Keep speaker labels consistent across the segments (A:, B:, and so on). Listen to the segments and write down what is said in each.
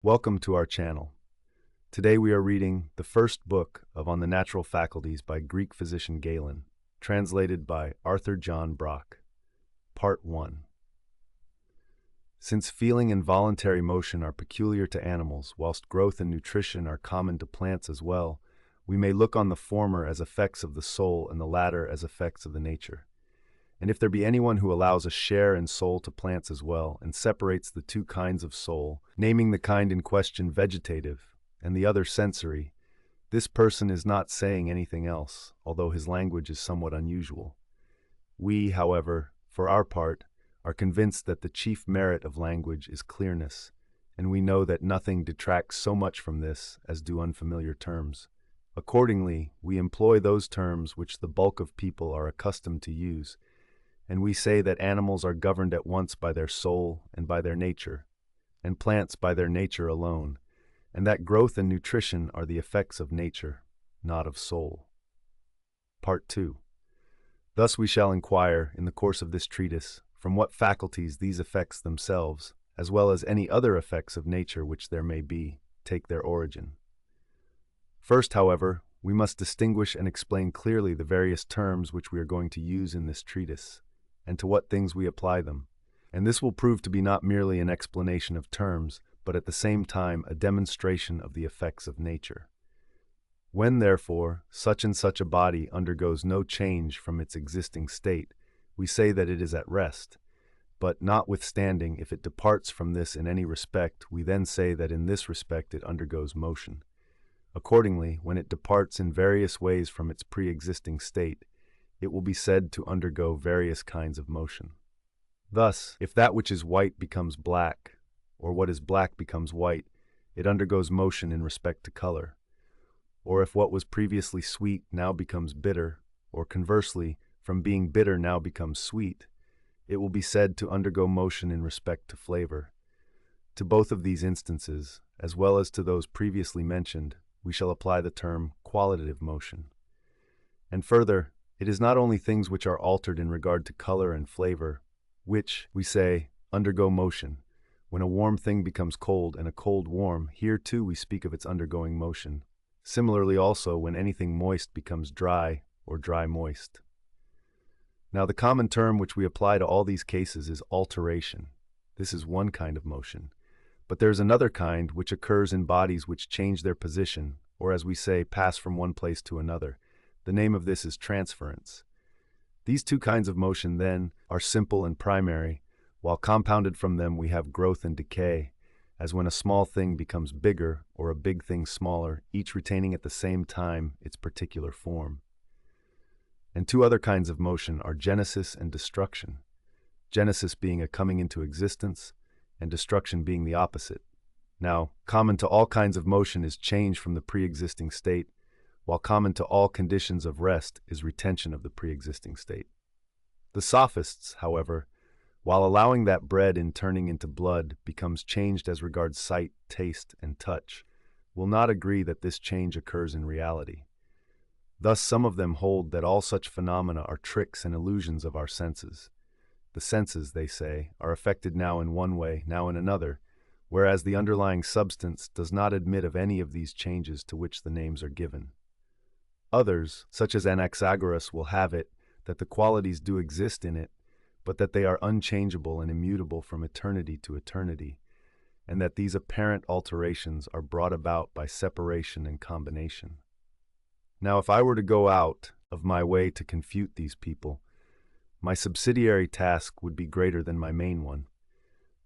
A: Welcome to our channel. Today we are reading the first book of On the Natural Faculties by Greek physician Galen, translated by Arthur John Brock. Part 1. Since feeling and voluntary motion are peculiar to animals, whilst growth and nutrition are common to plants as well, we may look on the former as effects of the soul and the latter as effects of the nature. And if there be anyone who allows a share in soul to plants as well, and separates the two kinds of soul, naming the kind in question vegetative, and the other sensory, this person is not saying anything else, although his language is somewhat unusual. We, however, for our part, are convinced that the chief merit of language is clearness, and we know that nothing detracts so much from this as do unfamiliar terms. Accordingly, we employ those terms which the bulk of people are accustomed to use, and we say that animals are governed at once by their soul and by their nature, and plants by their nature alone, and that growth and nutrition are the effects of nature, not of soul. Part 2. Thus we shall inquire, in the course of this treatise, from what faculties these effects themselves, as well as any other effects of nature which there may be, take their origin. First, however, we must distinguish and explain clearly the various terms which we are going to use in this treatise, and to what things we apply them, and this will prove to be not merely an explanation of terms, but at the same time a demonstration of the effects of nature. When, therefore, such and such a body undergoes no change from its existing state, we say that it is at rest, but notwithstanding, if it departs from this in any respect, we then say that in this respect it undergoes motion. Accordingly, when it departs in various ways from its pre-existing state, it will be said to undergo various kinds of motion. Thus, if that which is white becomes black, or what is black becomes white, it undergoes motion in respect to color. Or if what was previously sweet now becomes bitter, or conversely, from being bitter now becomes sweet, it will be said to undergo motion in respect to flavor. To both of these instances, as well as to those previously mentioned, we shall apply the term qualitative motion. And further, it is not only things which are altered in regard to color and flavor, which, we say, undergo motion. When a warm thing becomes cold and a cold warm, here too we speak of its undergoing motion. Similarly also, when anything moist becomes dry or dry moist. Now the common term which we apply to all these cases is alteration. This is one kind of motion. But there is another kind which occurs in bodies which change their position, or as we say, pass from one place to another. The name of this is transference. These two kinds of motion, then, are simple and primary, while compounded from them we have growth and decay, as when a small thing becomes bigger or a big thing smaller, each retaining at the same time its particular form. And two other kinds of motion are genesis and destruction, genesis being a coming into existence, and destruction being the opposite. Now, common to all kinds of motion is change from the pre-existing state, while common to all conditions of rest is retention of the pre-existing state. The sophists, however, while allowing that bread in turning into blood becomes changed as regards sight, taste, and touch, will not agree that this change occurs in reality. Thus some of them hold that all such phenomena are tricks and illusions of our senses. The senses, they say, are affected now in one way, now in another, whereas the underlying substance does not admit of any of these changes to which the names are given. Others, such as Anaxagoras, will have it that the qualities do exist in it, but that they are unchangeable and immutable from eternity to eternity, and that these apparent alterations are brought about by separation and combination. Now, if I were to go out of my way to confute these people, my subsidiary task would be greater than my main one.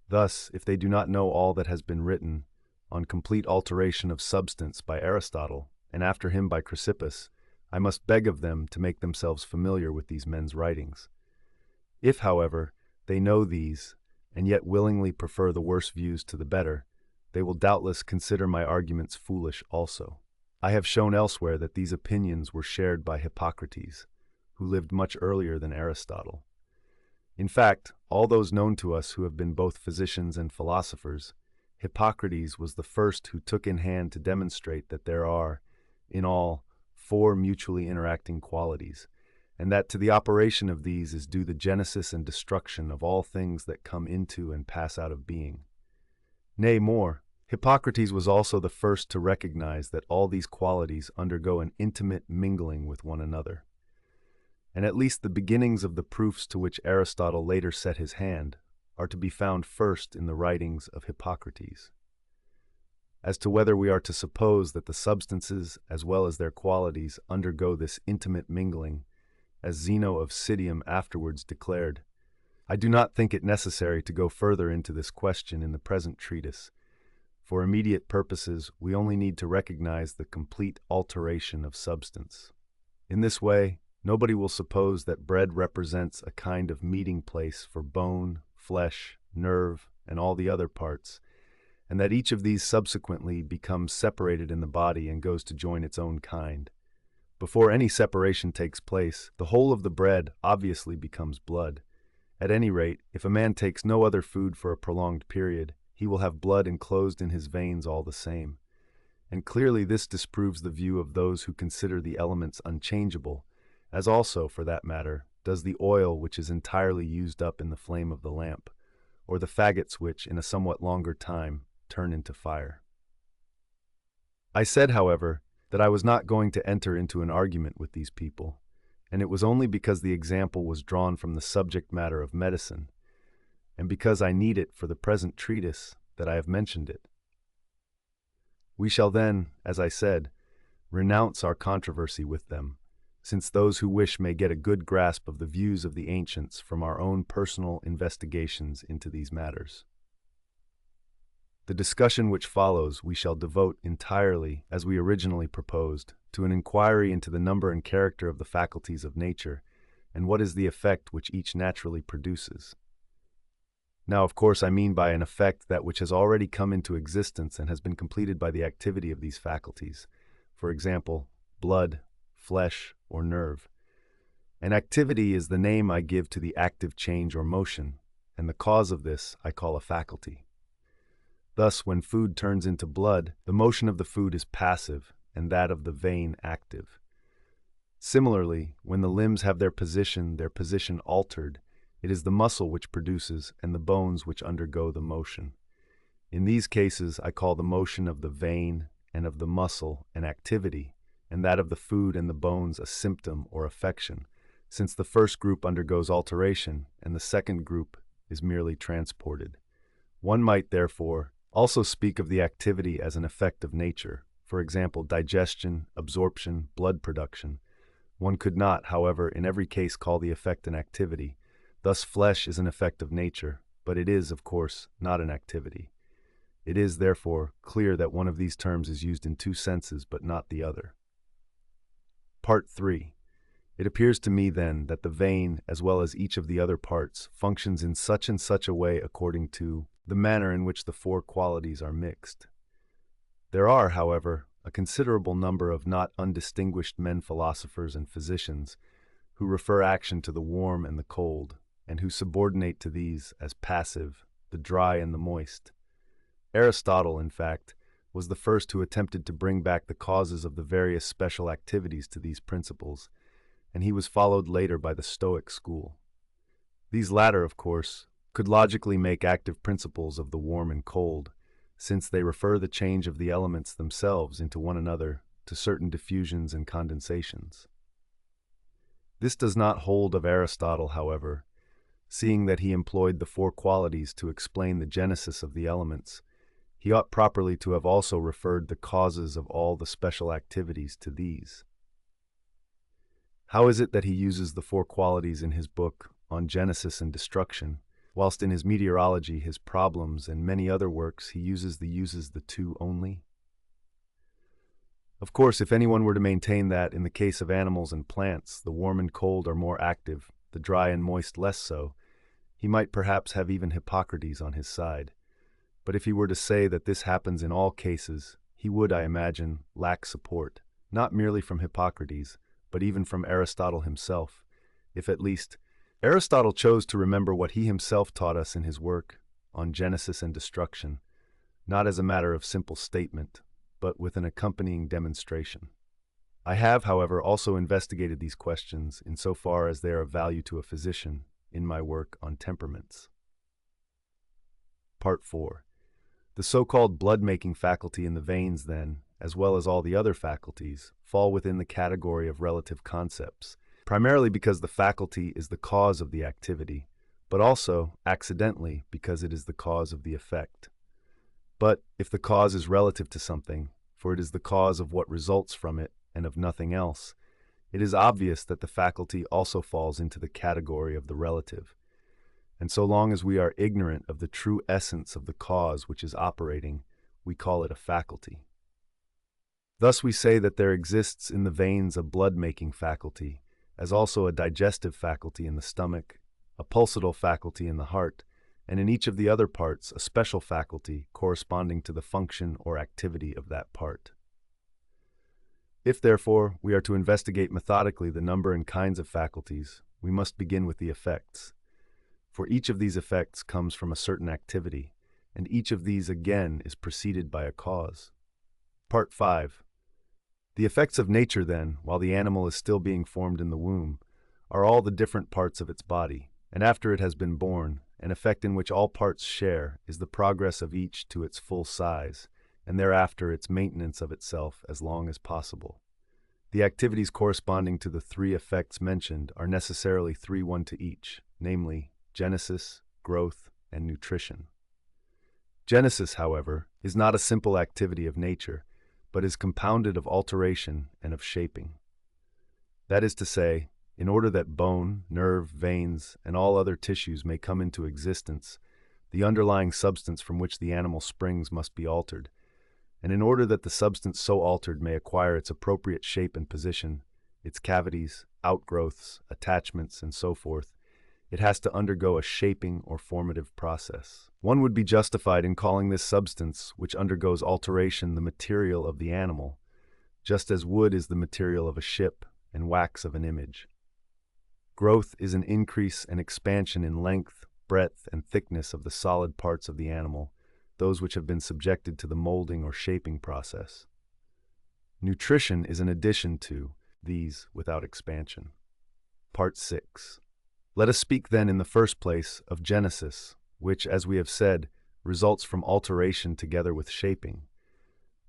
A: Thus, if they do not know all that has been written on complete alteration of substance by Aristotle, and after him by Chrysippus, I must beg of them to make themselves familiar with these men's writings. If, however, they know these, and yet willingly prefer the worse views to the better, they will doubtless consider my arguments foolish also. I have shown elsewhere that these opinions were shared by Hippocrates, who lived much earlier than Aristotle. In fact, all those known to us who have been both physicians and philosophers, Hippocrates was the first who took in hand to demonstrate that there are, in all, 4 mutually interacting qualities, and that to the operation of these is due the genesis and destruction of all things that come into and pass out of being. Nay, more, Hippocrates was also the first to recognize that all these qualities undergo an intimate mingling with one another. And at least the beginnings of the proofs to which Aristotle later set his hand are to be found first in the writings of Hippocrates. As to whether we are to suppose that the substances as well as their qualities undergo this intimate mingling, as Zeno of Citium afterwards declared, I do not think it necessary to go further into this question in the present treatise. For immediate purposes, we only need to recognize the complete alteration of substance. In this way, nobody will suppose that bread represents a kind of meeting place for bone, flesh, nerve, and all the other parts, and that each of these subsequently becomes separated in the body and goes to join its own kind. Before any separation takes place, the whole of the bread obviously becomes blood. At any rate, if a man takes no other food for a prolonged period, he will have blood enclosed in his veins all the same. And clearly this disproves the view of those who consider the elements unchangeable, as also, for that matter, does the oil which is entirely used up in the flame of the lamp, or the faggots which, in a somewhat longer time, turn into fire. I said, however, that I was not going to enter into an argument with these people, and it was only because the example was drawn from the subject matter of medicine, and because I need it for the present treatise, that I have mentioned it. We shall then, as I said, renounce our controversy with them, since those who wish may get a good grasp of the views of the ancients from our own personal investigations into these matters. The discussion which follows we shall devote entirely, as we originally proposed, to an inquiry into the number and character of the faculties of nature, and what is the effect which each naturally produces. Now, of course, I mean by an effect that which has already come into existence and has been completed by the activity of these faculties, for example, blood, flesh, or nerve. An activity is the name I give to the active change or motion, and the cause of this I call a faculty. Thus, when food turns into blood, the motion of the food is passive, and that of the vein active. Similarly, when the limbs have their position altered, it is the muscle which produces and the bones which undergo the motion. In these cases, I call the motion of the vein and of the muscle an activity, and that of the food and the bones a symptom or affection, since the first group undergoes alteration and the second group is merely transported. One might, therefore, also speak of the activity as an effect of nature, for example, digestion, absorption, blood production. One could not, however, in every case call the effect an activity. Thus, flesh is an effect of nature, but it is, of course, not an activity. It is, therefore, clear that one of these terms is used in two senses, but not the other. Part 3. It appears to me, then, that the vein, as well as each of the other parts, functions in such and such a way according to the manner in which the four qualities are mixed. There are, however, a considerable number of not undistinguished men philosophers and physicians who refer action to the warm and the cold, and who subordinate to these, as passive, the dry and the moist. Aristotle, in fact, was the first who attempted to bring back the causes of the various special activities to these principles, and he was followed later by the Stoic school. These latter, of course, could logically make active principles of the warm and cold, since they refer the change of the elements themselves into one another to certain diffusions and condensations. This does not hold of Aristotle, however, seeing that he employed the four qualities to explain the genesis of the elements. He ought properly to have also referred the causes of all the special activities to these. How is it that he uses the four qualities in his book on Genesis and Destruction, whilst in his Meteorology, his Problems, and many other works he uses the two only? Of course, if anyone were to maintain that, in the case of animals and plants, the warm and cold are more active, the dry and moist less so, he might perhaps have even Hippocrates on his side. But if he were to say that this happens in all cases, he would, I imagine, lack support, not merely from Hippocrates, but even from Aristotle himself, if at least Aristotle chose to remember what he himself taught us in his work on Genesis and Destruction, not as a matter of simple statement, but with an accompanying demonstration. I have, however, also investigated these questions in so far as they are of value to a physician in my work on temperaments. Part 4. The so-called blood-making faculty in the veins, then, as well as all the other faculties, fall within the category of relative concepts, primarily because the faculty is the cause of the activity, but also, accidentally, because it is the cause of the effect. But if the cause is relative to something, for it is the cause of what results from it and of nothing else, it is obvious that the faculty also falls into the category of the relative. And so long as we are ignorant of the true essence of the cause which is operating, we call it a faculty. Thus we say that there exists in the veins a blood-making faculty, as also a digestive faculty in the stomach, a pulsatile faculty in the heart, and in each of the other parts a special faculty corresponding to the function or activity of that part. If, therefore, we are to investigate methodically the number and kinds of faculties, we must begin with the effects. For each of these effects comes from a certain activity, and each of these again is preceded by a cause. Part 5. The effects of nature, then, while the animal is still being formed in the womb, are all the different parts of its body, and after it has been born, an effect in which all parts share is the progress of each to its full size, and thereafter its maintenance of itself as long as possible. The activities corresponding to the three effects mentioned are necessarily three one to each, namely, genesis, growth, and nutrition. Genesis, however, is not a simple activity of nature, but is compounded of alteration and of shaping. That is to say, in order that bone, nerve, veins, and all other tissues may come into existence, the underlying substance from which the animal springs must be altered, and in order that the substance so altered may acquire its appropriate shape and position, its cavities, outgrowths, attachments, and so forth, it has to undergo a shaping or formative process. One would be justified in calling this substance which undergoes alteration the material of the animal, just as wood is the material of a ship and wax of an image. Growth is an increase and expansion in length, breadth, and thickness of the solid parts of the animal, those which have been subjected to the molding or shaping process. Nutrition is an addition to these without expansion. Part 6. Let us speak then in the first place of genesis, which, as we have said, results from alteration together with shaping,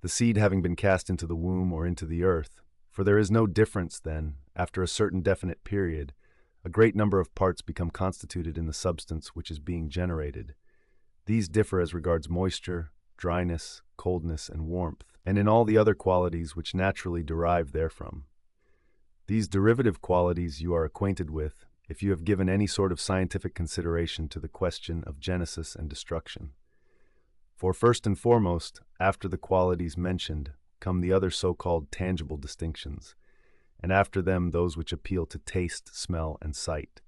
A: the seed having been cast into the womb or into the earth, for there is no difference then, after a certain definite period, a great number of parts become constituted in the substance which is being generated. These differ as regards moisture, dryness, coldness, and warmth, and in all the other qualities which naturally derive therefrom. These derivative qualities you are acquainted with, if you have given any sort of scientific consideration to the question of genesis and destruction. For first and foremost, after the qualities mentioned, come the other so-called tangible distinctions, and after them those which appeal to taste, smell, and sight.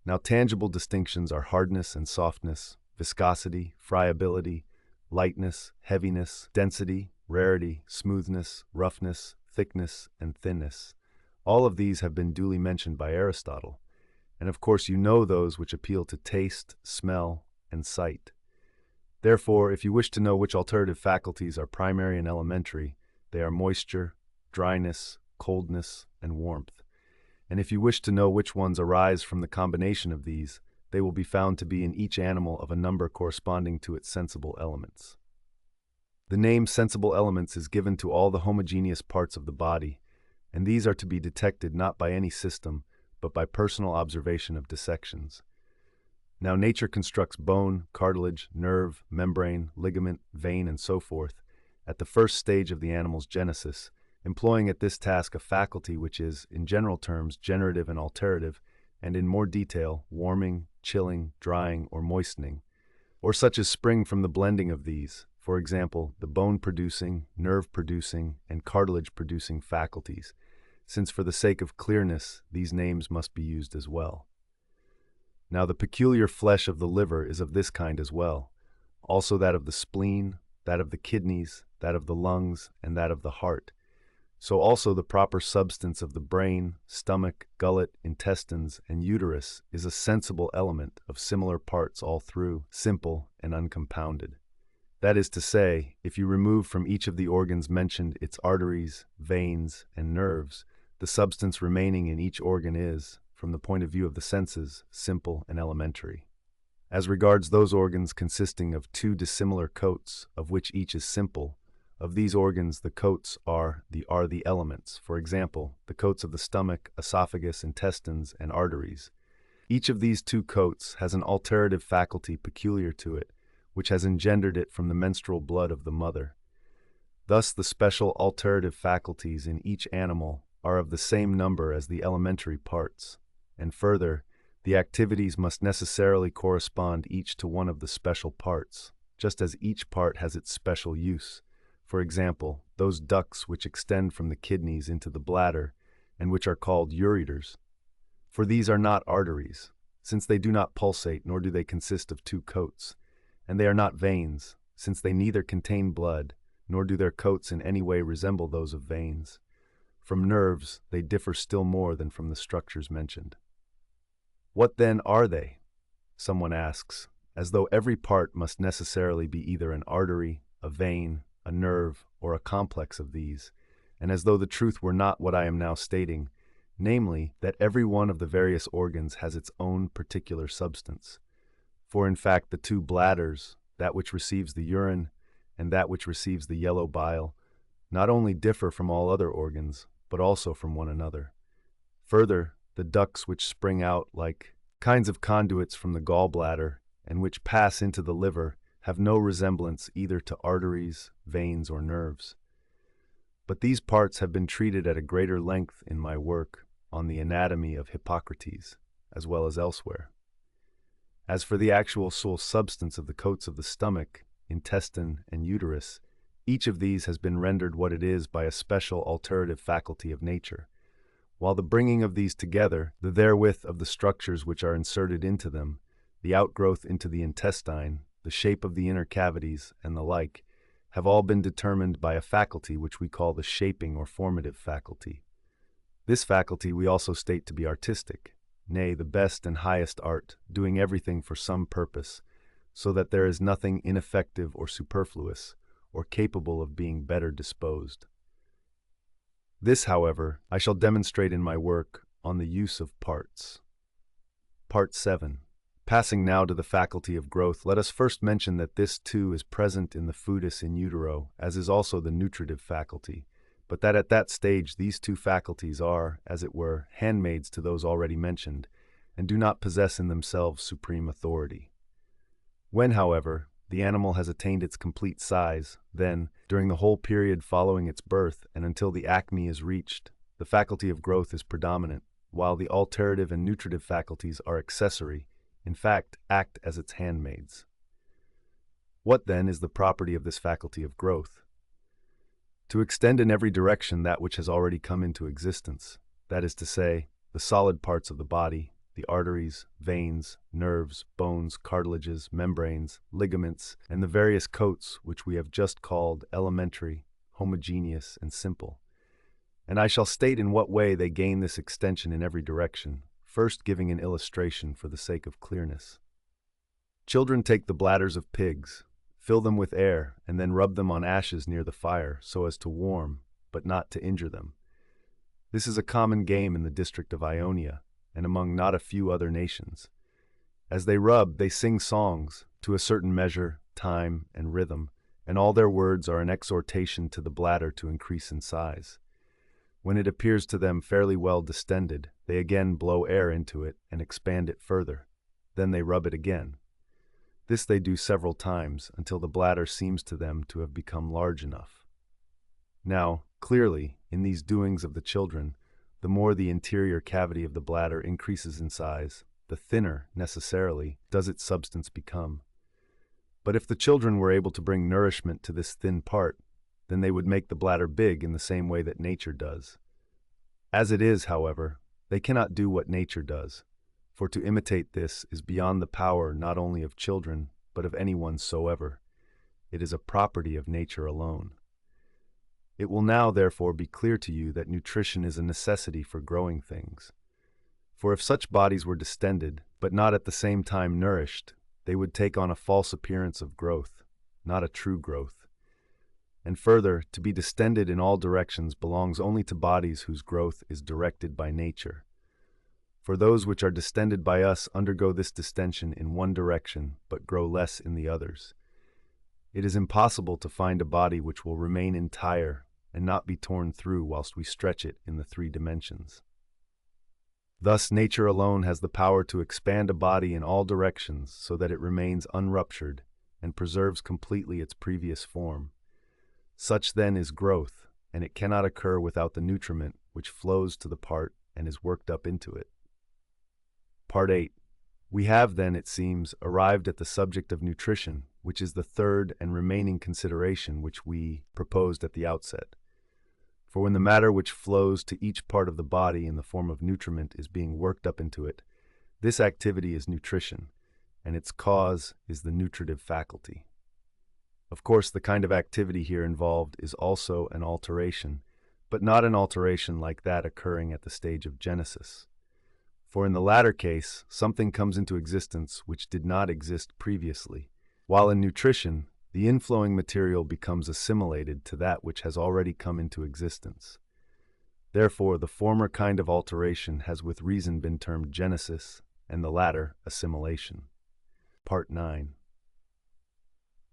A: Now tangible distinctions are hardness and softness, viscosity, friability, lightness, heaviness, density, rarity, smoothness, roughness, thickness, and thinness. All of these have been duly mentioned by Aristotle, and of course you know those which appeal to taste, smell, and sight. Therefore, if you wish to know which alternative faculties are primary and elementary, they are moisture, dryness, coldness, and warmth. And if you wish to know which ones arise from the combination of these, they will be found to be in each animal of a number corresponding to its sensible elements. The name sensible elements is given to all the homogeneous parts of the body, and these are to be detected not by any system, but by personal observation of dissections. Now nature constructs bone, cartilage, nerve, membrane, ligament, vein, and so forth, at the first stage of the animal's genesis, employing at this task a faculty which is, in general terms, generative and alterative, and in more detail, warming, chilling, drying, or moistening, or such as spring from the blending of these, for example, the bone-producing, nerve-producing, and cartilage-producing faculties, since for the sake of clearness, these names must be used as well. Now the peculiar flesh of the liver is of this kind as well, also that of the spleen, that of the kidneys, that of the lungs, and that of the heart. So also the proper substance of the brain, stomach, gullet, intestines, and uterus is a sensible element of similar parts all through, simple and uncompounded. That is to say, if you remove from each of the organs mentioned its arteries, veins, and nerves, the substance remaining in each organ is, from the point of view of the senses, simple and elementary. As regards those organs consisting of two dissimilar coats, of which each is simple, of these organs the coats are the elements, for example, the coats of the stomach, esophagus, intestines, and arteries. Each of these two coats has an alterative faculty peculiar to it, which has engendered it from the menstrual blood of the mother. Thus the special alterative faculties in each animal are of the same number as the elementary parts, and further, the activities must necessarily correspond each to one of the special parts, just as each part has its special use. For example, those ducts which extend from the kidneys into the bladder, and which are called ureters. For these are not arteries, since they do not pulsate nor do they consist of two coats, and they are not veins, since they neither contain blood, nor do their coats in any way resemble those of veins. From nerves, they differ still more than from the structures mentioned. What then are they? Someone asks, as though every part must necessarily be either an artery, a vein, a nerve, or a complex of these, and as though the truth were not what I am now stating, namely, that every one of the various organs has its own particular substance. For in fact the two bladders, that which receives the urine and that which receives the yellow bile, not only differ from all other organs, but also from one another. Further, the ducts which spring out like kinds of conduits from the gallbladder and which pass into the liver have no resemblance either to arteries, veins, or nerves. But these parts have been treated at a greater length in my work on the anatomy of Hippocrates, as well as elsewhere. As for the actual soul substance of the coats of the stomach, intestine, and uterus, each of these has been rendered what it is by a special alterative faculty of nature, while the bringing of these together, the therewith of the structures which are inserted into them, the outgrowth into the intestine, the shape of the inner cavities, and the like, have all been determined by a faculty which we call the shaping or formative faculty. This faculty we also state to be artistic, nay, the best and highest art, doing everything for some purpose, so that there is nothing ineffective or superfluous, or capable of being better disposed. This, however, I shall demonstrate in my work on the use of parts. Part 7. Passing now to the faculty of growth, let us first mention that this too is present in the foetus in utero, as is also the nutritive faculty, but that at that stage these two faculties are, as it were, handmaids to those already mentioned, and do not possess in themselves supreme authority. When, however, the animal has attained its complete size, then, during the whole period following its birth and until the acme is reached, the faculty of growth is predominant, while the alterative and nutritive faculties are accessory, in fact, act as its handmaids. What, then, is the property of this faculty of growth? To extend in every direction that which has already come into existence, that is to say, the solid parts of the body, the arteries, veins, nerves, bones, cartilages, membranes, ligaments, and the various coats which we have just called elementary, homogeneous, and simple. And I shall state in what way they gain this extension in every direction, first giving an illustration for the sake of clearness. Children take the bladders of pigs, fill them with air, and then rub them on ashes near the fire so as to warm, but not to injure them. This is a common game in the district of Ionia, and among not a few other nations. As they rub, they sing songs, to a certain measure, time, and rhythm, and all their words are an exhortation to the bladder to increase in size. When it appears to them fairly well distended, they again blow air into it and expand it further. Then they rub it again. This they do several times until the bladder seems to them to have become large enough. Now, clearly, in these doings of the children, the more the interior cavity of the bladder increases in size, the thinner, necessarily, does its substance become. But if the children were able to bring nourishment to this thin part, then they would make the bladder big in the same way that nature does. As it is, however, they cannot do what nature does, for to imitate this is beyond the power not only of children, but of anyone soever. It is a property of nature alone. It will now, therefore, be clear to you that nutrition is a necessity for growing things. For if such bodies were distended, but not at the same time nourished, they would take on a false appearance of growth, not a true growth. And further, to be distended in all directions belongs only to bodies whose growth is directed by nature. For those which are distended by us undergo this distension in one direction, but grow less in the others. It is impossible to find a body which will remain entire and not be torn through whilst we stretch it in the three dimensions. Thus, nature alone has the power to expand a body in all directions so that it remains unruptured and preserves completely its previous form. Such then is growth, and it cannot occur without the nutriment which flows to the part and is worked up into it. Part 8. We have then, it seems, arrived at the subject of nutrition, which is the third and remaining consideration which we proposed at the outset. For when the matter which flows to each part of the body in the form of nutriment is being worked up into it, this activity is nutrition, and its cause is the nutritive faculty. Of course, the kind of activity here involved is also an alteration, but not an alteration like that occurring at the stage of genesis. For in the latter case, something comes into existence which did not exist previously, while in nutrition, the inflowing material becomes assimilated to that which has already come into existence. Therefore, the former kind of alteration has with reason been termed genesis, and the latter assimilation. Part 9.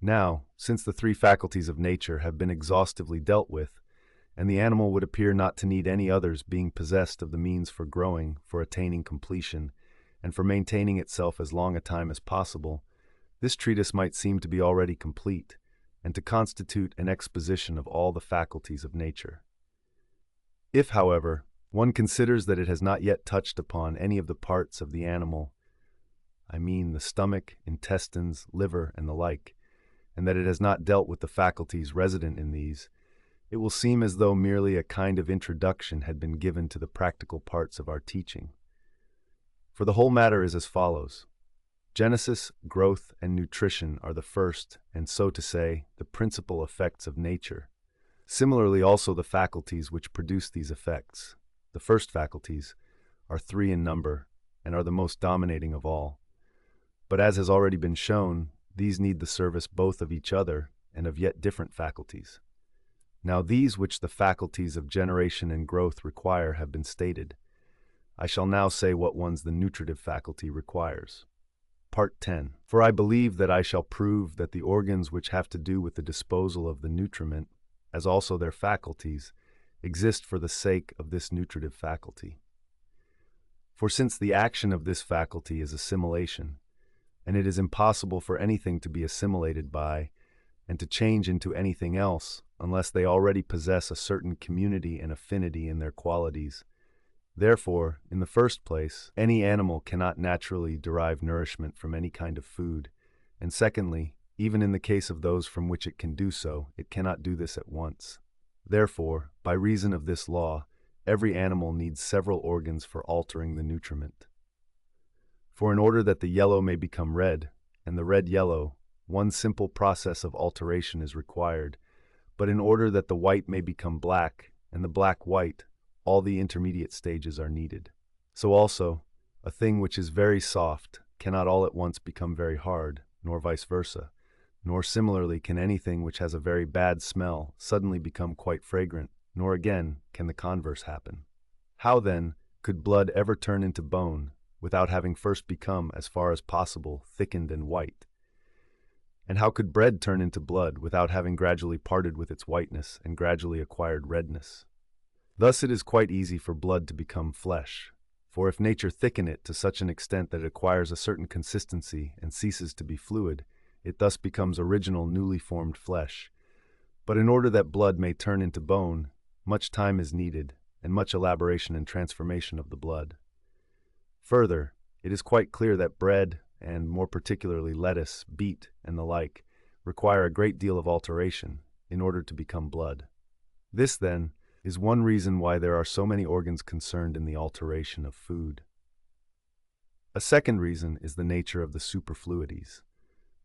A: Now, since the three faculties of nature have been exhaustively dealt with, and the animal would appear not to need any others, being possessed of the means for growing, for attaining completion, and for maintaining itself as long a time as possible, this treatise might seem to be already complete, and to constitute an exposition of all the faculties of nature. If, however, one considers that it has not yet touched upon any of the parts of the animal, I mean the stomach, intestines, liver, and the like, and that it has not dealt with the faculties resident in these, it will seem as though merely a kind of introduction had been given to the practical parts of our teaching. For the whole matter is as follows. Genesis, growth, and nutrition are the first, and so to say, the principal effects of nature. Similarly, also the faculties which produce these effects, the first faculties, are three in number, and are the most dominating of all. But as has already been shown, these need the service both of each other and of yet different faculties. Now these which the faculties of generation and growth require have been stated. I shall now say what ones the nutritive faculty requires. Part 10. For I believe that I shall prove that the organs which have to do with the disposal of the nutriment, as also their faculties, exist for the sake of this nutritive faculty. For since the action of this faculty is assimilation, and it is impossible for anything to be assimilated by and to change into anything else unless they already possess a certain community and affinity in their qualities, therefore, in the first place, any animal cannot naturally derive nourishment from any kind of food, and secondly, even in the case of those from which it can do so, it cannot do this at once. Therefore, by reason of this law, every animal needs several organs for altering the nutriment. For in order that the yellow may become red, and the red yellow, one simple process of alteration is required, but in order that the white may become black, and the black white, all the intermediate stages are needed. So also, a thing which is very soft cannot all at once become very hard, nor vice versa, nor similarly can anything which has a very bad smell suddenly become quite fragrant, nor again can the converse happen. How then could blood ever turn into bone without having first become, as far as possible, thickened and white? And how could bread turn into blood without having gradually parted with its whiteness and gradually acquired redness? Thus it is quite easy for blood to become flesh, for if nature thicken it to such an extent that it acquires a certain consistency and ceases to be fluid, it thus becomes original newly formed flesh. But in order that blood may turn into bone, much time is needed, and much elaboration and transformation of the blood. Further, it is quite clear that bread, and more particularly lettuce, beet, and the like, require a great deal of alteration in order to become blood. This, then, is one reason why there are so many organs concerned in the alteration of food. A second reason is the nature of the superfluities.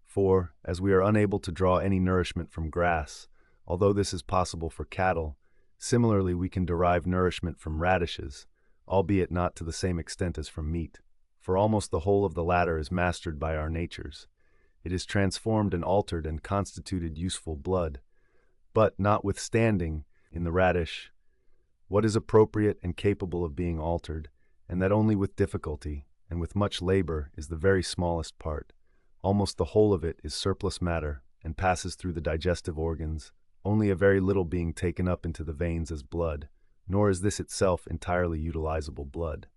A: For, as we are unable to draw any nourishment from grass, although this is possible for cattle, similarly we can derive nourishment from radishes, albeit not to the same extent as from meat, for almost the whole of the latter is mastered by our natures. It is transformed and altered and constituted useful blood, but notwithstanding, in the radish, what is appropriate and capable of being altered, and that only with difficulty, and with much labor, is the very smallest part. Almost the whole of it is surplus matter, and passes through the digestive organs, only a very little being taken up into the veins as blood, nor is this itself entirely utilizable blood.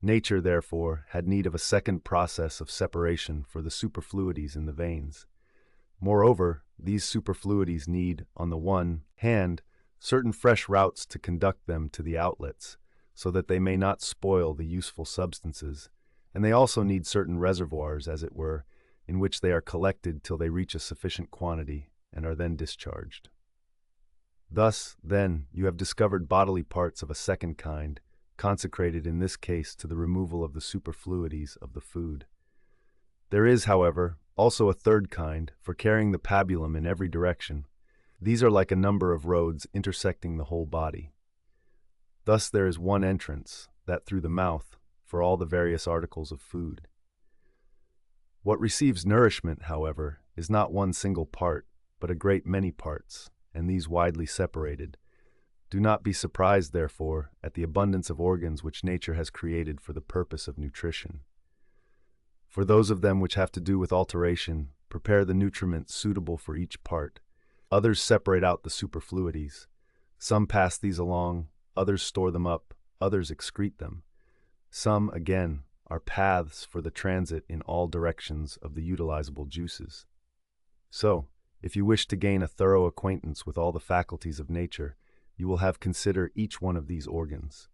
A: Nature, therefore, had need of a second process of separation for the superfluities in the veins. Moreover, these superfluities need, on the one hand, certain fresh routes to conduct them to the outlets, so that they may not spoil the useful substances, and they also need certain reservoirs, as it were, in which they are collected till they reach a sufficient quantity and are then discharged. Thus, then, you have discovered bodily parts of a second kind, consecrated in this case to the removal of the superfluities of the food. There is, however, also a third kind, for carrying the pabulum in every direction. These are like a number of roads intersecting the whole body. Thus there is one entrance, that through the mouth, for all the various articles of food. What receives nourishment, however, is not one single part, but a great many parts, and these widely separated. Do not be surprised, therefore, at the abundance of organs which nature has created for the purpose of nutrition. For those of them which have to do with alteration, prepare the nutriment suitable for each part. Others separate out the superfluities. Some pass these along, others store them up, others excrete them. Some, again, are paths for the transit in all directions of the utilizable juices. So, if you wish to gain a thorough acquaintance with all the faculties of nature, you will have consider each one of these organs.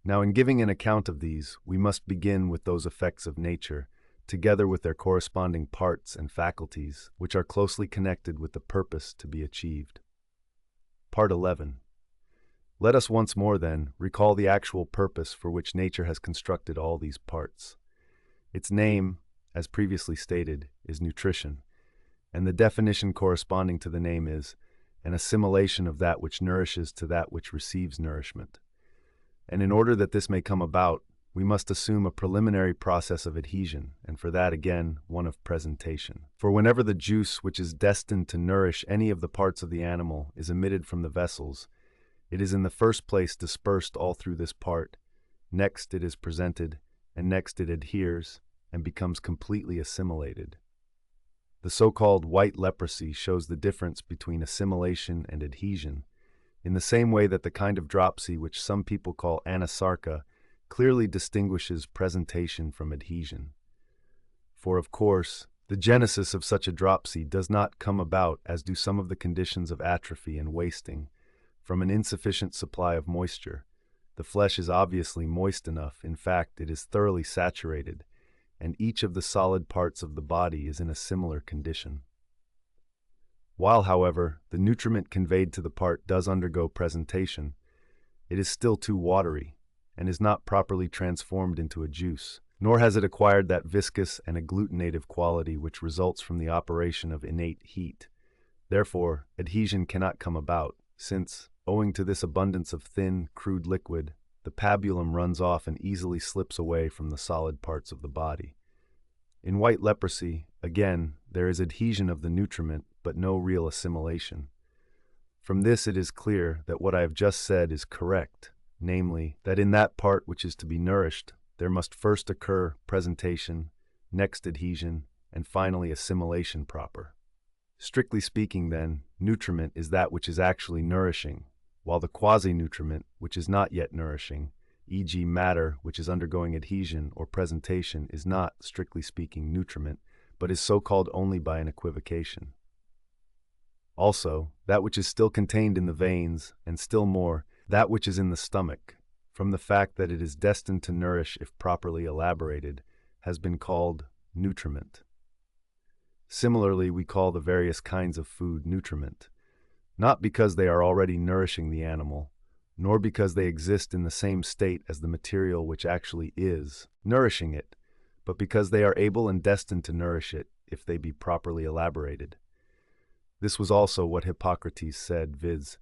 A: Now, in giving an account of these, we must begin with those effects of nature, together with their corresponding parts and faculties, which are closely connected with the purpose to be achieved. Part 11. Let us once more, then, recall the actual purpose for which nature has constructed all these parts. Its name, as previously stated, is nutrition, and the definition corresponding to the name is an assimilation of that which nourishes to that which receives nourishment. And in order that this may come about, we must assume a preliminary process of adhesion, and for that again, one of presentation. For whenever the juice which is destined to nourish any of the parts of the animal is emitted from the vessels, it is in the first place dispersed all through this part, next it is presented, and next it adheres, and becomes completely assimilated. The so-called white leprosy shows the difference between assimilation and adhesion, in the same way that the kind of dropsy which some people call anasarca clearly distinguishes presentation from adhesion. For, of course, the genesis of such a dropsy does not come about, as do some of the conditions of atrophy and wasting, from an insufficient supply of moisture. The flesh is obviously moist enough, in fact, it is thoroughly saturated, and each of the solid parts of the body is in a similar condition. While, however, the nutriment conveyed to the part does undergo presentation, it is still too watery, and is not properly transformed into a juice, nor has it acquired that viscous and agglutinative quality which results from the operation of innate heat. Therefore, adhesion cannot come about, since, owing to this abundance of thin, crude liquid, the pabulum runs off and easily slips away from the solid parts of the body. In white leprosy, again, there is adhesion of the nutriment, but no real assimilation. From this it is clear that what I have just said is correct, namely, that in that part which is to be nourished, there must first occur presentation, next adhesion, and finally assimilation proper. Strictly speaking, then, nutriment is that which is actually nourishing, while the quasi-nutriment, which is not yet nourishing, e.g. matter which is undergoing adhesion or presentation, is not, strictly speaking, nutriment, but is so called only by an equivocation. Also, that which is still contained in the veins, and still more, that which is in the stomach, from the fact that it is destined to nourish if properly elaborated, has been called nutriment. Similarly, we call the various kinds of food nutriment, not because they are already nourishing the animal, nor because they exist in the same state as the material which actually is nourishing it, but because they are able and destined to nourish it if they be properly elaborated. This was also what Hippocrates said, viz.,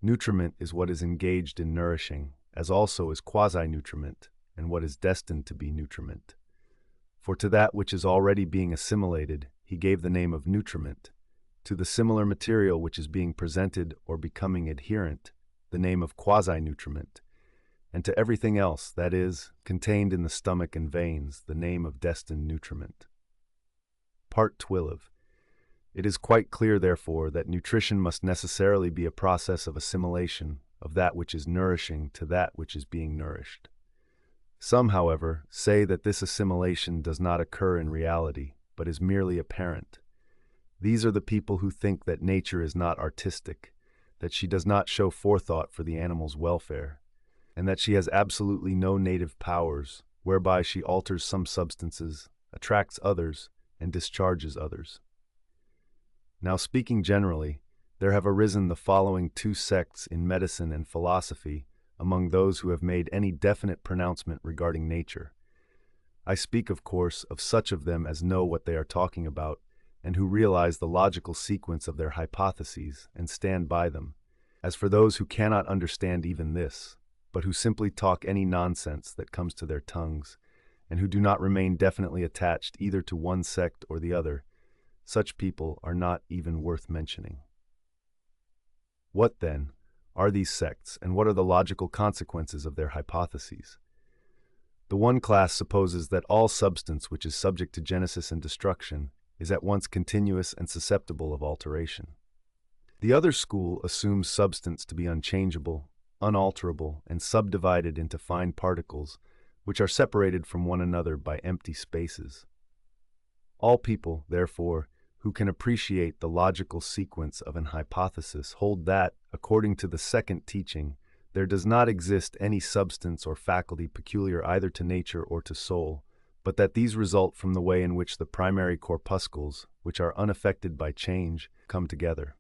A: nutriment is what is engaged in nourishing, as also is quasi-nutriment, and what is destined to be nutriment. For to that which is already being assimilated, he gave the name of nutriment, to the similar material which is being presented or becoming adherent, the name of quasi-nutriment, and to everything else that is contained in the stomach and veins, the name of destined nutriment. Part 12. It is quite clear, therefore, that nutrition must necessarily be a process of assimilation of that which is nourishing to that which is being nourished. Some, however, say that this assimilation does not occur in reality, but is merely apparent. These are the people who think that nature is not artistic, that she does not show forethought for the animal's welfare, and that she has absolutely no native powers, whereby she alters some substances, attracts others, and discharges others. Now, speaking generally, there have arisen the following two sects in medicine and philosophy among those who have made any definite pronouncement regarding nature. I speak, of course, of such of them as know what they are talking about, and who realize the logical sequence of their hypotheses and stand by them. As for those who cannot understand even this, but who simply talk any nonsense that comes to their tongues, and who do not remain definitely attached either to one sect or the other, such people are not even worth mentioning. What, then, are these sects, and what are the logical consequences of their hypotheses? The one class supposes that all substance which is subject to genesis and destruction is at once continuous and susceptible of alteration. The other school assumes substance to be unchangeable, unalterable, and subdivided into fine particles, which are separated from one another by empty spaces. All people, therefore, who can appreciate the logical sequence of an hypothesis hold that, according to the second teaching, there does not exist any substance or faculty peculiar either to nature or to soul, but that these result from the way in which the primary corpuscles, which are unaffected by change, come together.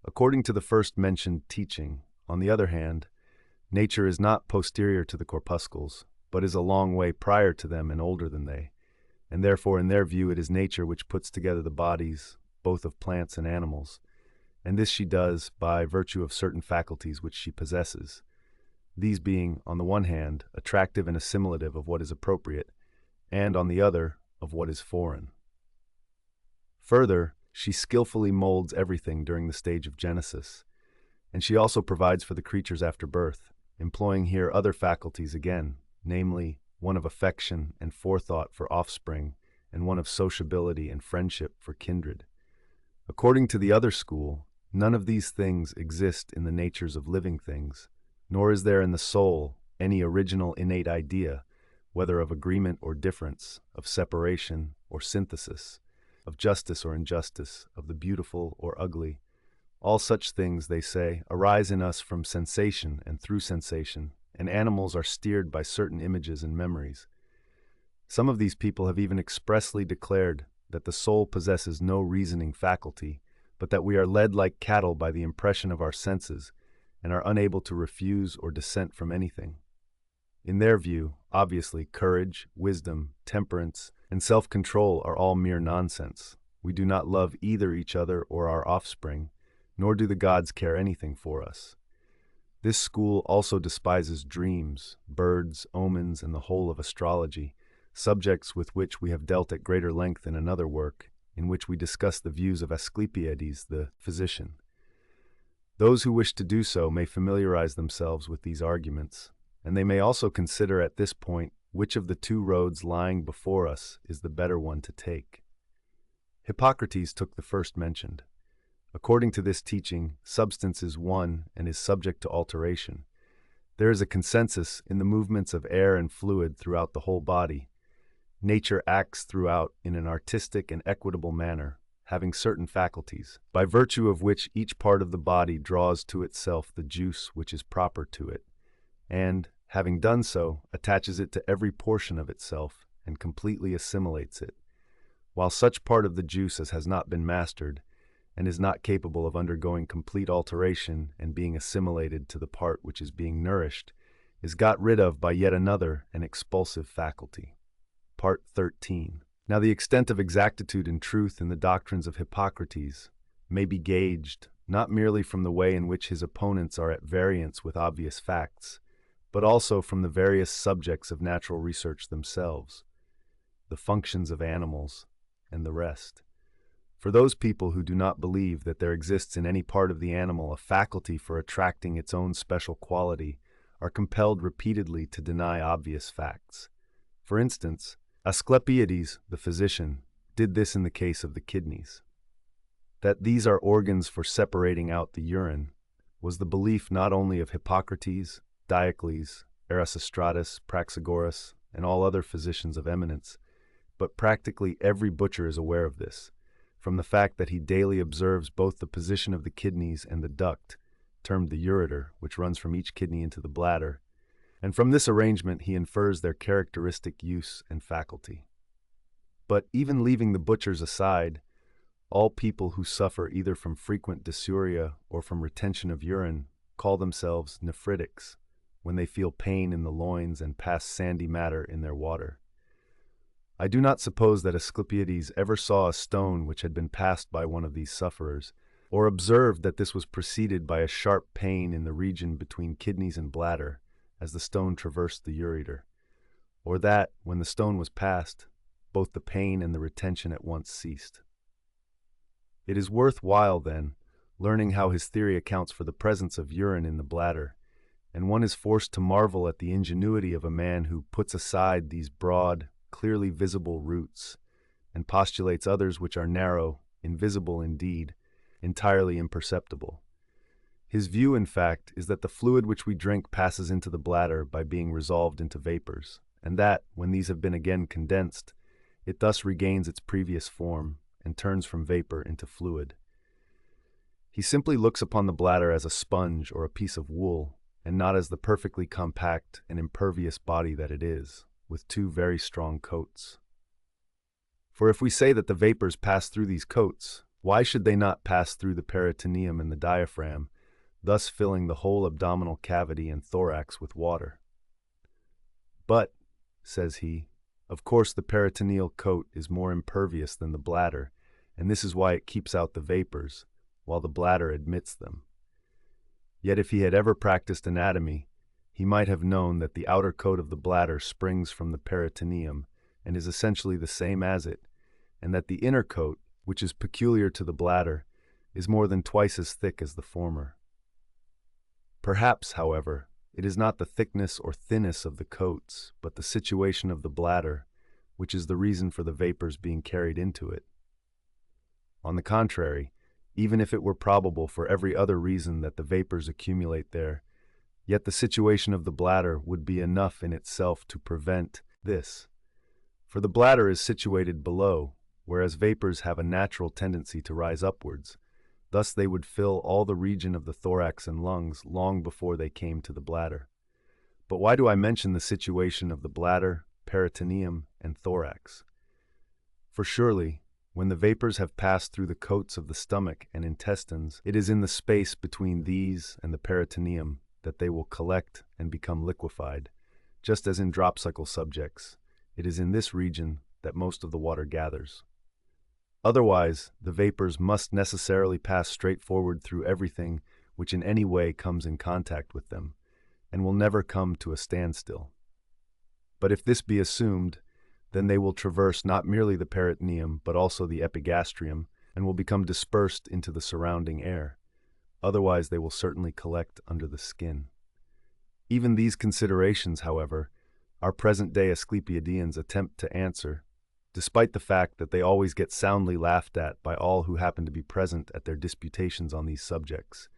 A: According to the first mentioned teaching, on the other hand, nature is not posterior to the corpuscles, but is a long way prior to them and older than they, and therefore in their view it is nature which puts together the bodies, both of plants and animals, and this she does by virtue of certain faculties which she possesses, these being, on the one hand, attractive and assimilative of what is appropriate, and on the other, of what is foreign. Further, she skillfully molds everything during the stage of genesis, and she also provides for the creatures after birth, employing here other faculties again, namely, one of affection and forethought for offspring, and one of sociability and friendship for kindred. According to the other school, none of these things exist in the natures of living things, nor is there in the soul any original innate idea, whether of agreement or difference, of separation or synthesis, of justice or injustice, of the beautiful or ugly. All such things, they say, arise in us from sensation and through sensation, and animals are steered by certain images and memories. Some of these people have even expressly declared that the soul possesses no reasoning faculty, but that we are led like cattle by the impression of our senses, and are unable to refuse or dissent from anything. In their view, obviously, courage, wisdom, temperance, and self-control are all mere nonsense. We do not love either each other or our offspring, nor do the gods care anything for us. This school also despises dreams, birds, omens, and the whole of astrology, subjects with which we have dealt at greater length in another work, in which we discuss the views of Asclepiades, the physician. Those who wish to do so may familiarize themselves with these arguments, and they may also consider at this point which of the two roads lying before us is the better one to take. Hippocrates took the first mentioned. According to this teaching, substance is one and is subject to alteration. There is a consensus in the movements of air and fluid throughout the whole body. Nature acts throughout in an artistic and equitable manner, having certain faculties, by virtue of which each part of the body draws to itself the juice which is proper to it, and, having done so, attaches it to every portion of itself and completely assimilates it, while such part of the juice as has not been mastered, and is not capable of undergoing complete alteration and being assimilated to the part which is being nourished, is got rid of by yet another and expulsive faculty. Part 13. Now the extent of exactitude and truth in the doctrines of Hippocrates may be gauged not merely from the way in which his opponents are at variance with obvious facts, but also from the various subjects of natural research themselves, the functions of animals, and the rest. For those people who do not believe that there exists in any part of the animal a faculty for attracting its own special quality are compelled repeatedly to deny obvious facts. For instance, Asclepiades, the physician, did this in the case of the kidneys. That these are organs for separating out the urine was the belief not only of Hippocrates, Diocles, Erasistratus, Praxagoras, and all other physicians of eminence, but practically every butcher is aware of this, from the fact that he daily observes both the position of the kidneys and the duct, termed the ureter, which runs from each kidney into the bladder, and from this arrangement he infers their characteristic use and faculty. But even leaving the butchers aside, all people who suffer either from frequent dysuria or from retention of urine call themselves nephritics when they feel pain in the loins and pass sandy matter in their water. I do not suppose that Asclepiades ever saw a stone which had been passed by one of these sufferers, or observed that this was preceded by a sharp pain in the region between kidneys and bladder as the stone traversed the ureter, or that, when the stone was passed, both the pain and the retention at once ceased. It is worthwhile, then, learning how his theory accounts for the presence of urine in the bladder, and one is forced to marvel at the ingenuity of a man who puts aside these broad, clearly visible roots, and postulates others which are narrow, invisible indeed, entirely imperceptible. His view, in fact, is that the fluid which we drink passes into the bladder by being resolved into vapors, and that, when these have been again condensed, it thus regains its previous form and turns from vapor into fluid. He simply looks upon the bladder as a sponge or a piece of wool, and not as the perfectly compact and impervious body that it is, with two very strong coats. For if we say that the vapors pass through these coats, why should they not pass through the peritoneum and the diaphragm, thus filling the whole abdominal cavity and thorax with water? But, says he, of course the peritoneal coat is more impervious than the bladder, and this is why it keeps out the vapors, while the bladder admits them. Yet if he had ever practiced anatomy, he might have known that the outer coat of the bladder springs from the peritoneum and is essentially the same as it, and that the inner coat, which is peculiar to the bladder, is more than twice as thick as the former. Perhaps, however, it is not the thickness or thinness of the coats, but the situation of the bladder, which is the reason for the vapors being carried into it. On the contrary, even if it were probable for every other reason that the vapors accumulate there, yet the situation of the bladder would be enough in itself to prevent this. For the bladder is situated below, whereas vapors have a natural tendency to rise upwards. Thus they would fill all the region of the thorax and lungs long before they came to the bladder. But why do I mention the situation of the bladder, peritoneum, and thorax? For surely, when the vapors have passed through the coats of the stomach and intestines, it is in the space between these and the peritoneum that they will collect and become liquefied, just as in dropsical subjects. It is in this region that most of the water gathers. Otherwise, the vapors must necessarily pass straight forward through everything which in any way comes in contact with them, and will never come to a standstill. But if this be assumed, then they will traverse not merely the peritoneum, but also the epigastrium, and will become dispersed into the surrounding air. Otherwise, they will certainly collect under the skin. Even these considerations, however, our present-day Asclepiadians attempt to answer, despite the fact that they always get soundly laughed at by all who happen to be present at their disputations on these subjects.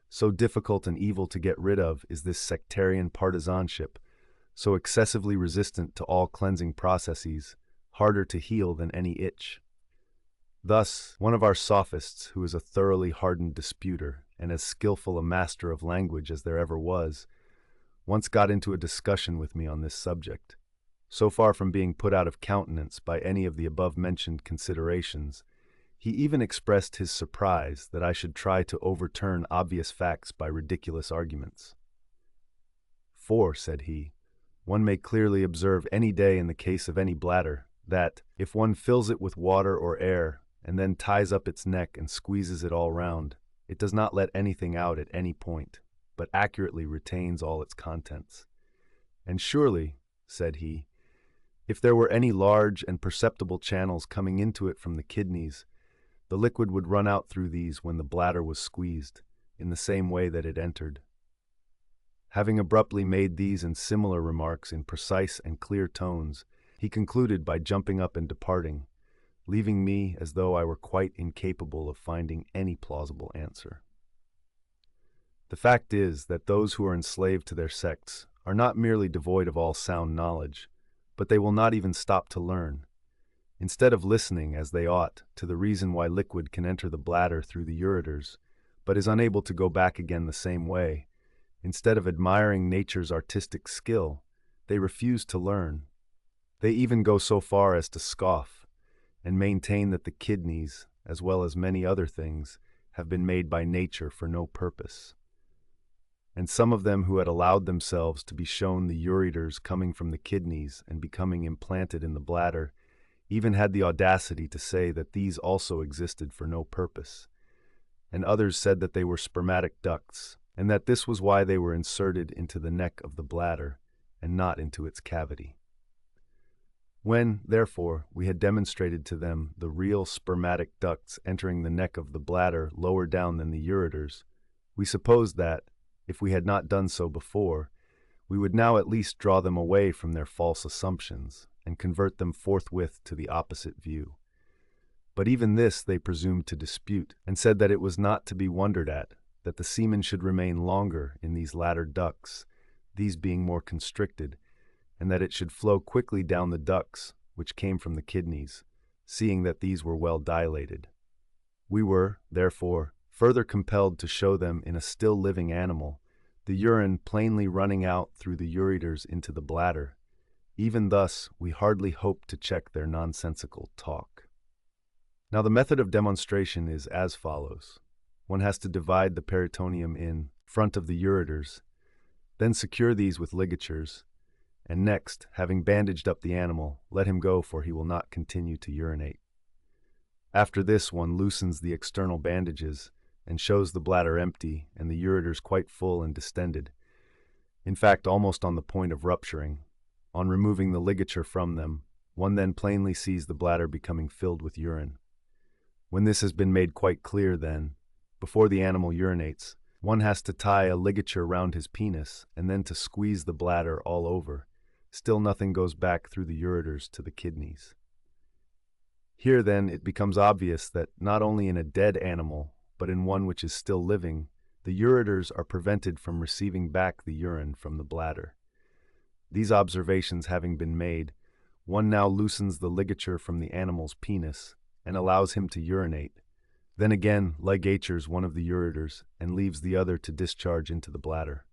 A: So difficult and evil to get rid of is this sectarian partisanship, so excessively resistant to all cleansing processes, harder to heal than any itch. Thus, one of our sophists, who is a thoroughly hardened disputer and as skillful a master of language as there ever was, once got into a discussion with me on this subject. So far from being put out of countenance by any of the above-mentioned considerations, he even expressed his surprise that I should try to overturn obvious facts by ridiculous arguments. For, said he, one may clearly observe any day in the case of any bladder that, if one fills it with water or air and then ties up its neck and squeezes it all round, it does not let anything out at any point, but accurately retains all its contents. And surely, said he, if there were any large and perceptible channels coming into it from the kidneys, the liquid would run out through these when the bladder was squeezed, in the same way that it entered. Having abruptly made these and similar remarks in precise and clear tones, he concluded by jumping up and departing, leaving me as though I were quite incapable of finding any plausible answer. The fact is that those who are enslaved to their sects are not merely devoid of all sound knowledge, but they will not even stop to learn. Instead of listening, as they ought, to the reason why liquid can enter the bladder through the ureters, but is unable to go back again the same way, instead of admiring nature's artistic skill, they refuse to learn. They even go so far as to scoff and maintain that the kidneys, as well as many other things, have been made by nature for no purpose. And some of them who had allowed themselves to be shown the ureters coming from the kidneys and becoming implanted in the bladder even had the audacity to say that these also existed for no purpose. And others said that they were spermatic ducts, and that this was why they were inserted into the neck of the bladder and not into its cavity. When, therefore, we had demonstrated to them the real spermatic ducts entering the neck of the bladder lower down than the ureters, we supposed that, if we had not done so before, we would now at least draw them away from their false assumptions and convert them forthwith to the opposite view. But even this they presumed to dispute, and said that it was not to be wondered at that the semen should remain longer in these latter ducts, these being more constricted, and that it should flow quickly down the ducts which came from the kidneys, seeing that these were well dilated. We were, therefore, further compelled to show them in a still living animal the urine plainly running out through the ureters into the bladder. Even thus, we hardly hoped to check their nonsensical talk. Now, the method of demonstration is as follows. One has to divide the peritoneum in front of the ureters, then secure these with ligatures, and next, having bandaged up the animal, let him go, for he will not continue to urinate. After this, one loosens the external bandages and shows the bladder empty and the ureters quite full and distended, in fact almost on the point of rupturing. On removing the ligature from them, one then plainly sees the bladder becoming filled with urine. When this has been made quite clear, then, before the animal urinates, one has to tie a ligature round his penis and then to squeeze the bladder all over. Still nothing goes back through the ureters to the kidneys. Here, then, it becomes obvious that not only in a dead animal, but in one which is still living, the ureters are prevented from receiving back the urine from the bladder. These observations having been made, one now loosens the ligature from the animal's penis and allows him to urinate, then again ligatures one of the ureters and leaves the other to discharge into the bladder.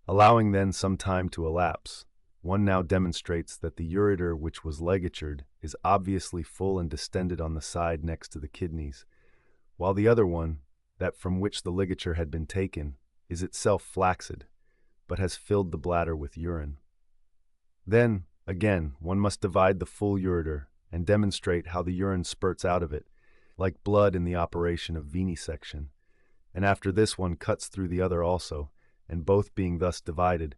A: Allowing then some time to elapse, one now demonstrates that the ureter which was ligatured is obviously full and distended on the side next to the kidneys, while the other one, that from which the ligature had been taken, is itself flaccid, but has filled the bladder with urine. Then, again, one must divide the full ureter and demonstrate how the urine spurts out of it, like blood in the operation of venesection, and after this one cuts through the other also, and both being thus divided,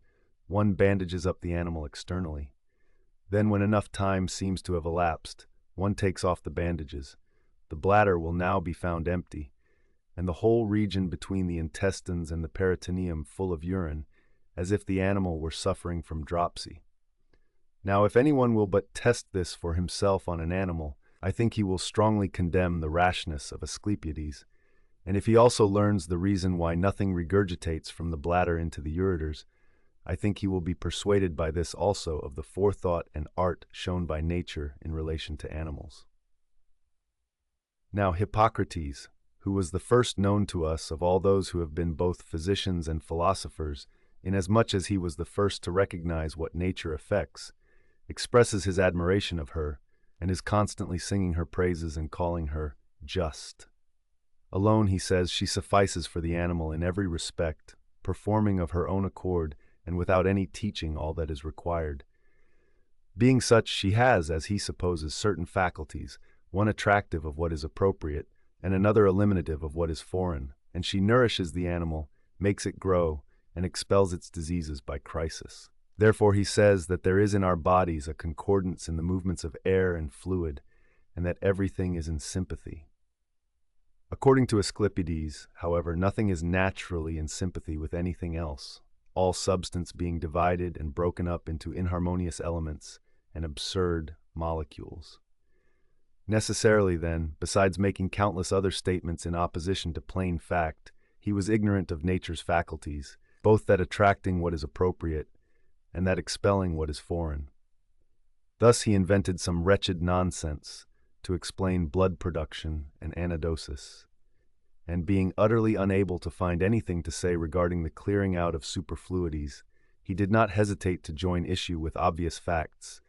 A: one bandages up the animal externally. Then, when enough time seems to have elapsed, one takes off the bandages. The bladder will now be found empty, and the whole region between the intestines and the peritoneum full of urine, as if the animal were suffering from dropsy. Now, if anyone will but test this for himself on an animal, I think he will strongly condemn the rashness of Asclepiades, and if he also learns the reason why nothing regurgitates from the bladder into the ureters, I think he will be persuaded by this also of the forethought and art shown by nature in relation to animals. Now Hippocrates, who was the first known to us of all those who have been both physicians and philosophers, inasmuch as he was the first to recognize what nature effects, expresses his admiration of her, and is constantly singing her praises and calling her just. Alone, he says, she suffices for the animal in every respect, performing of her own accord and without any teaching all that is required. Being such, she has, as he supposes, certain faculties, one attractive of what is appropriate, and another eliminative of what is foreign, and she nourishes the animal, makes it grow, and expels its diseases by crisis. Therefore he says that there is in our bodies a concordance in the movements of air and fluid, and that everything is in sympathy. According to Asclepiades, however, nothing is naturally in sympathy with anything else. all substance being divided and broken up into inharmonious elements and absurd molecules. Necessarily, then, besides making countless other statements in opposition to plain fact, he was ignorant of nature's faculties, both that attracting what is appropriate and that expelling what is foreign. Thus he invented some wretched nonsense to explain blood production and anadosis, and being utterly unable to find anything to say regarding the clearing out of superfluities, he did not hesitate to join issue with obvious facts,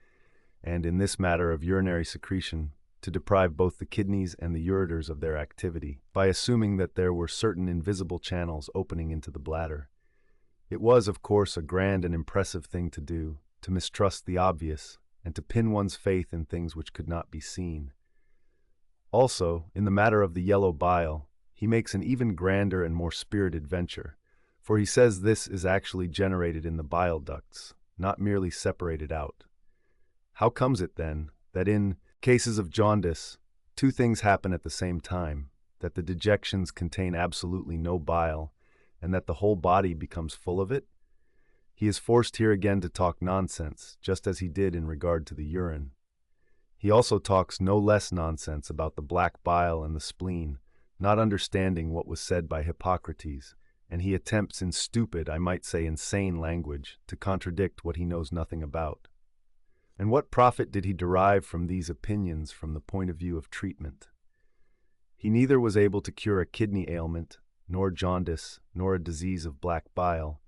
A: and in this matter of urinary secretion, to deprive both the kidneys and the ureters of their activity, by assuming that there were certain invisible channels opening into the bladder. It was, of course, a grand and impressive thing to do, to mistrust the obvious, and to pin one's faith in things which could not be seen. Also, in the matter of the yellow bile, he makes an even grander and more spirited venture, for he says this is actually generated in the bile ducts, not merely separated out. How comes it, then, that in cases of jaundice, two things happen at the same time, that the dejections contain absolutely no bile, and that the whole body becomes full of it? He is forced here again to talk nonsense, just as he did in regard to the urine. He also talks no less nonsense about the black bile and the spleen, not understanding what was said by Hippocrates, and he attempts in stupid, I might say insane language, to contradict what he knows nothing about. And what profit did he derive from these opinions from the point of view of treatment? He neither was able to cure a kidney ailment, nor jaundice, nor a disease of black bile,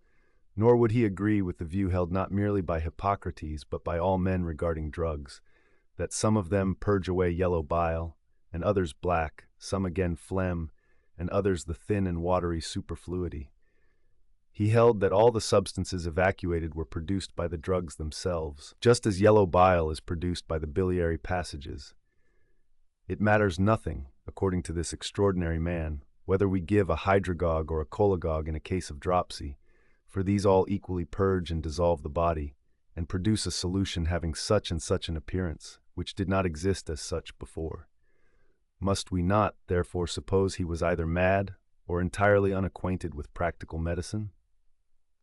A: nor would he agree with the view held not merely by Hippocrates but by all men regarding drugs, that some of them purge away yellow bile, and others black, some again phlegm, and others the thin and watery superfluity. He held that all the substances evacuated were produced by the drugs themselves, just as yellow bile is produced by the biliary passages. It matters nothing, according to this extraordinary man, whether we give a hydragogue or a cholagogue in a case of dropsy, for these all equally purge and dissolve the body, and produce a solution having such and such an appearance, which did not exist as such before. Must we not, therefore, suppose he was either mad or entirely unacquainted with practical medicine?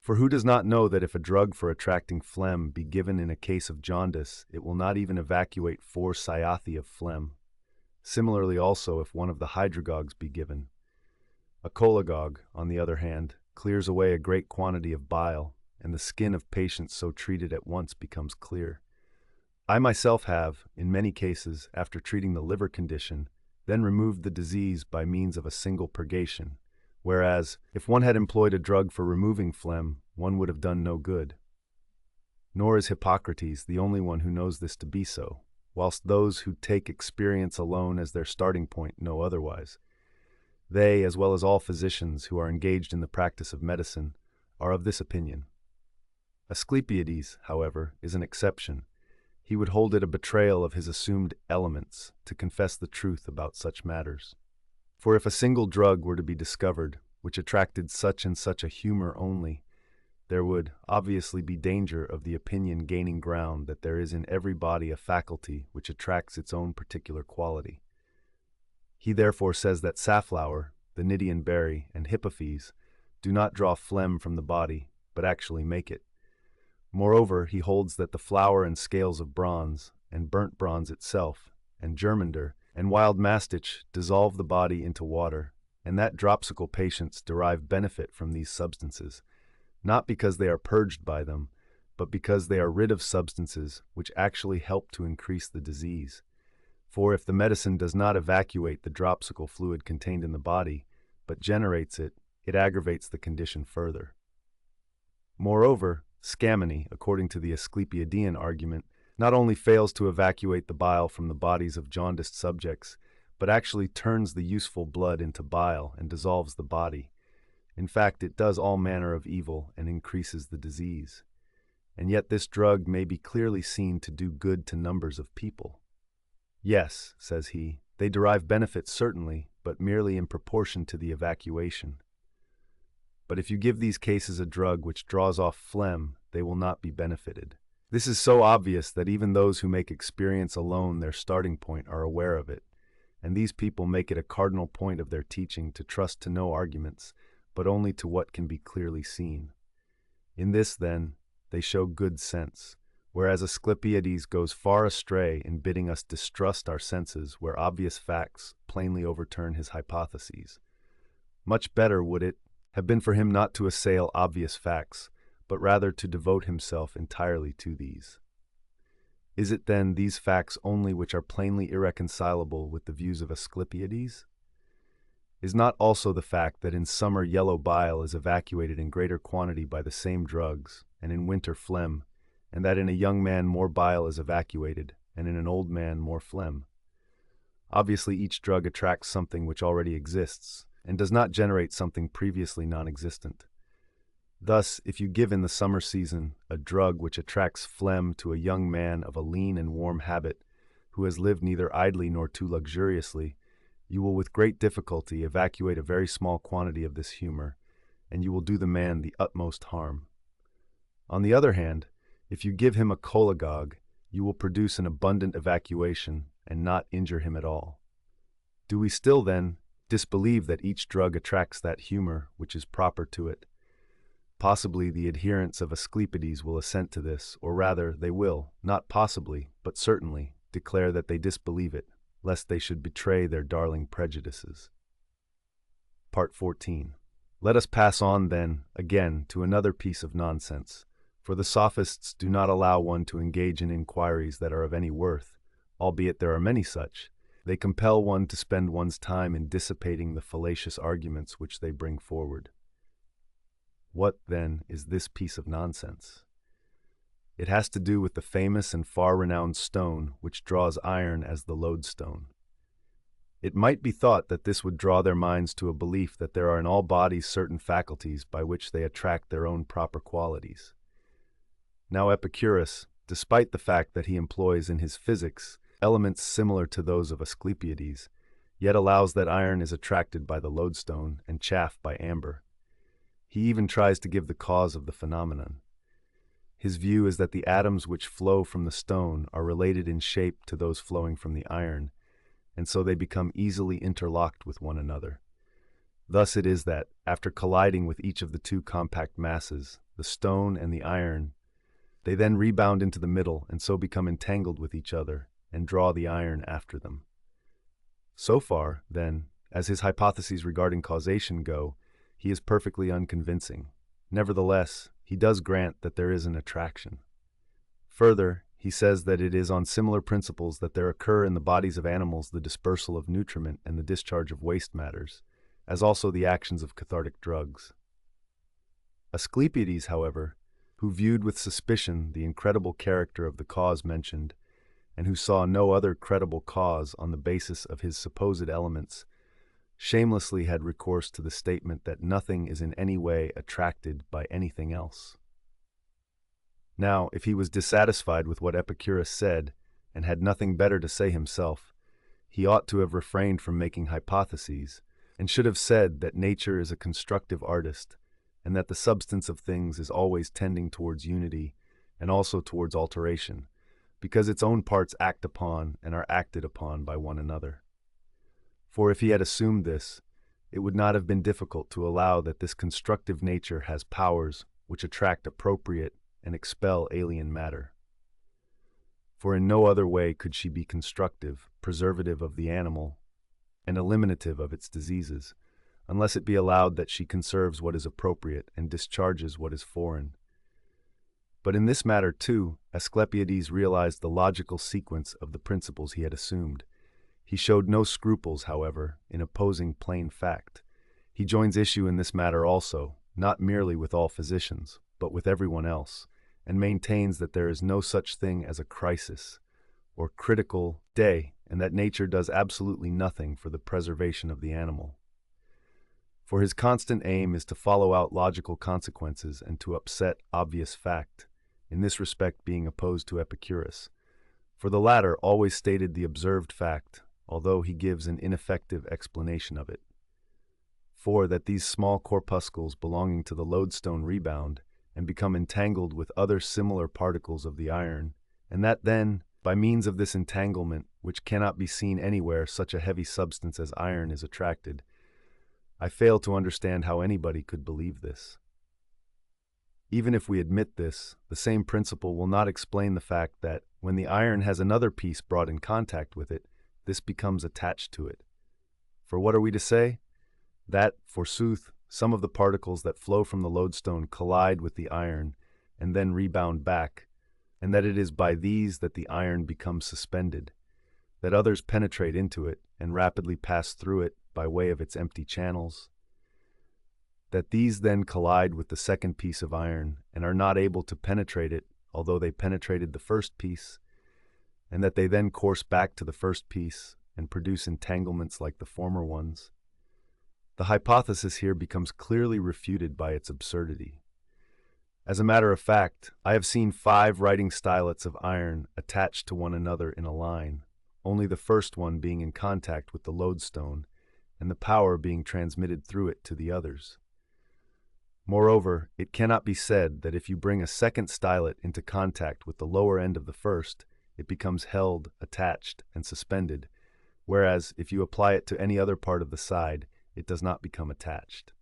A: For who does not know that if a drug for attracting phlegm be given in a case of jaundice, it will not even evacuate 4 cyathi of phlegm? Similarly also if one of the hydragogues be given. A cholagogue, on the other hand, clears away a great quantity of bile, and the skin of patients so treated at once becomes clear. I myself have, in many cases, after treating the liver condition, then removed the disease by means of a single purgation, whereas, if one had employed a drug for removing phlegm, one would have done no good. Nor is Hippocrates the only one who knows this to be so, whilst those who take experience alone as their starting point know otherwise. They, as well as all physicians who are engaged in the practice of medicine, are of this opinion. Asclepiades, however, is an exception. He would hold it a betrayal of his assumed elements to confess the truth about such matters. For if a single drug were to be discovered, which attracted such and such a humor only, there would obviously be danger of the opinion gaining ground that there is in every body a faculty which attracts its own particular quality. He therefore says that safflower, the Nidian berry, and hippophes do not draw phlegm from the body, but actually make it. Moreover, he holds that the flower and scales of bronze, and burnt bronze itself, and germander, and wild mastich dissolve the body into water, and that dropsical patients derive benefit from these substances, not because they are purged by them, but because they are rid of substances which actually help to increase the disease. For if the medicine does not evacuate the dropsical fluid contained in the body, but generates it, it aggravates the condition further. Moreover, scammony, according to the Asclepiadean argument, not only fails to evacuate the bile from the bodies of jaundiced subjects, but actually turns the useful blood into bile and dissolves the body. In fact, it does all manner of evil and increases the disease. And yet this drug may be clearly seen to do good to numbers of people. Yes, says he, they derive benefit certainly, but merely in proportion to the evacuation. But if you give these cases a drug which draws off phlegm, they will not be benefited. This is so obvious that even those who make experience alone their starting point are aware of it, and these people make it a cardinal point of their teaching to trust to no arguments, but only to what can be clearly seen. In this, then, they show good sense, whereas Asclepiades goes far astray in bidding us distrust our senses where obvious facts plainly overturn his hypotheses. Much better would it have been for him not to assail obvious facts, but rather to devote himself entirely to these. Is it then these facts only which are plainly irreconcilable with the views of Asclepiades? Is not also the fact that in summer yellow bile is evacuated in greater quantity by the same drugs, and in winter phlegm, and that in a young man more bile is evacuated, and in an old man more phlegm? Obviously, each drug attracts something which already exists, and does not generate something previously non-existent. Thus, if you give in the summer season a drug which attracts phlegm to a young man of a lean and warm habit, who has lived neither idly nor too luxuriously, you will with great difficulty evacuate a very small quantity of this humor, and you will do the man the utmost harm. On the other hand, if you give him a cholagogue, you will produce an abundant evacuation and not injure him at all. Do we still, then, disbelieve that each drug attracts that humor which is proper to it? Possibly the adherents of Asclepiades will assent to this, or rather, they will, not possibly, but certainly, declare that they disbelieve it, lest they should betray their darling prejudices. Part 14. Let us pass on, then, again, to another piece of nonsense, for the sophists do not allow one to engage in inquiries that are of any worth, albeit there are many such. They compel one to spend one's time in dissipating the fallacious arguments which they bring forward. What, then, is this piece of nonsense? It has to do with the famous and far-renowned stone which draws iron as the lodestone. It might be thought that this would draw their minds to a belief that there are in all bodies certain faculties by which they attract their own proper qualities. Now Epicurus, despite the fact that he employs in his physics elements similar to those of Asclepiades, yet allows that iron is attracted by the lodestone and chaff by amber. He even tries to give the cause of the phenomenon. His view is that the atoms which flow from the stone are related in shape to those flowing from the iron, and so they become easily interlocked with one another. Thus it is that, after colliding with each of the two compact masses, the stone and the iron, they then rebound into the middle and so become entangled with each other and draw the iron after them. So far, then, as his hypotheses regarding causation go, he is perfectly unconvincing. Nevertheless, he does grant that there is an attraction. Further, he says that it is on similar principles that there occur in the bodies of animals the dispersal of nutriment and the discharge of waste matters, as also the actions of cathartic drugs. Asclepiades, however, who viewed with suspicion the incredible character of the cause mentioned, and who saw no other credible cause on the basis of his supposed elements, shamelessly had recourse to the statement that nothing is in any way attracted by anything else. Now, if he was dissatisfied with what Epicurus said, and had nothing better to say himself, he ought to have refrained from making hypotheses, and should have said that nature is a constructive artist, and that the substance of things is always tending towards unity, and also towards alteration, because its own parts act upon and are acted upon by one another. For if he had assumed this, it would not have been difficult to allow that this constructive nature has powers which attract appropriate and expel alien matter. For in no other way could she be constructive, preservative of the animal, and eliminative of its diseases, unless it be allowed that she conserves what is appropriate and discharges what is foreign. But in this matter, too, Asclepiades realized the logical sequence of the principles he had assumed. He showed no scruples, however, in opposing plain fact. He joins issue in this matter also, not merely with all physicians, but with everyone else, and maintains that there is no such thing as a crisis, or critical day, and that nature does absolutely nothing for the preservation of the animal. For his constant aim is to follow out logical consequences and to upset obvious fact, in this respect being opposed to Epicurus, for the latter always stated the observed fact, although he gives an ineffective explanation of it. For that these small corpuscles belonging to the lodestone rebound and become entangled with other similar particles of the iron, and that then, by means of this entanglement, which cannot be seen anywhere such a heavy substance as iron is attracted, I fail to understand how anybody could believe this. Even if we admit this, the same principle will not explain the fact that, when the iron has another piece brought in contact with it, this becomes attached to it. For what are we to say? That, forsooth, some of the particles that flow from the lodestone collide with the iron and then rebound back, and that it is by these that the iron becomes suspended, that others penetrate into it and rapidly pass through it by way of its empty channels, that these then collide with the second piece of iron and are not able to penetrate it, although they penetrated the first piece, and that they then course back to the first piece and produce entanglements like the former ones. The hypothesis here becomes clearly refuted by its absurdity. As a matter of fact, I have seen 5 writing stylets of iron attached to one another in a line, only the first one being in contact with the lodestone, and the power being transmitted through it to the others. Moreover, it cannot be said that if you bring a second stylet into contact with the lower end of the first, it becomes held, attached, and suspended, whereas if you apply it to any other part of the side, it does not become attached.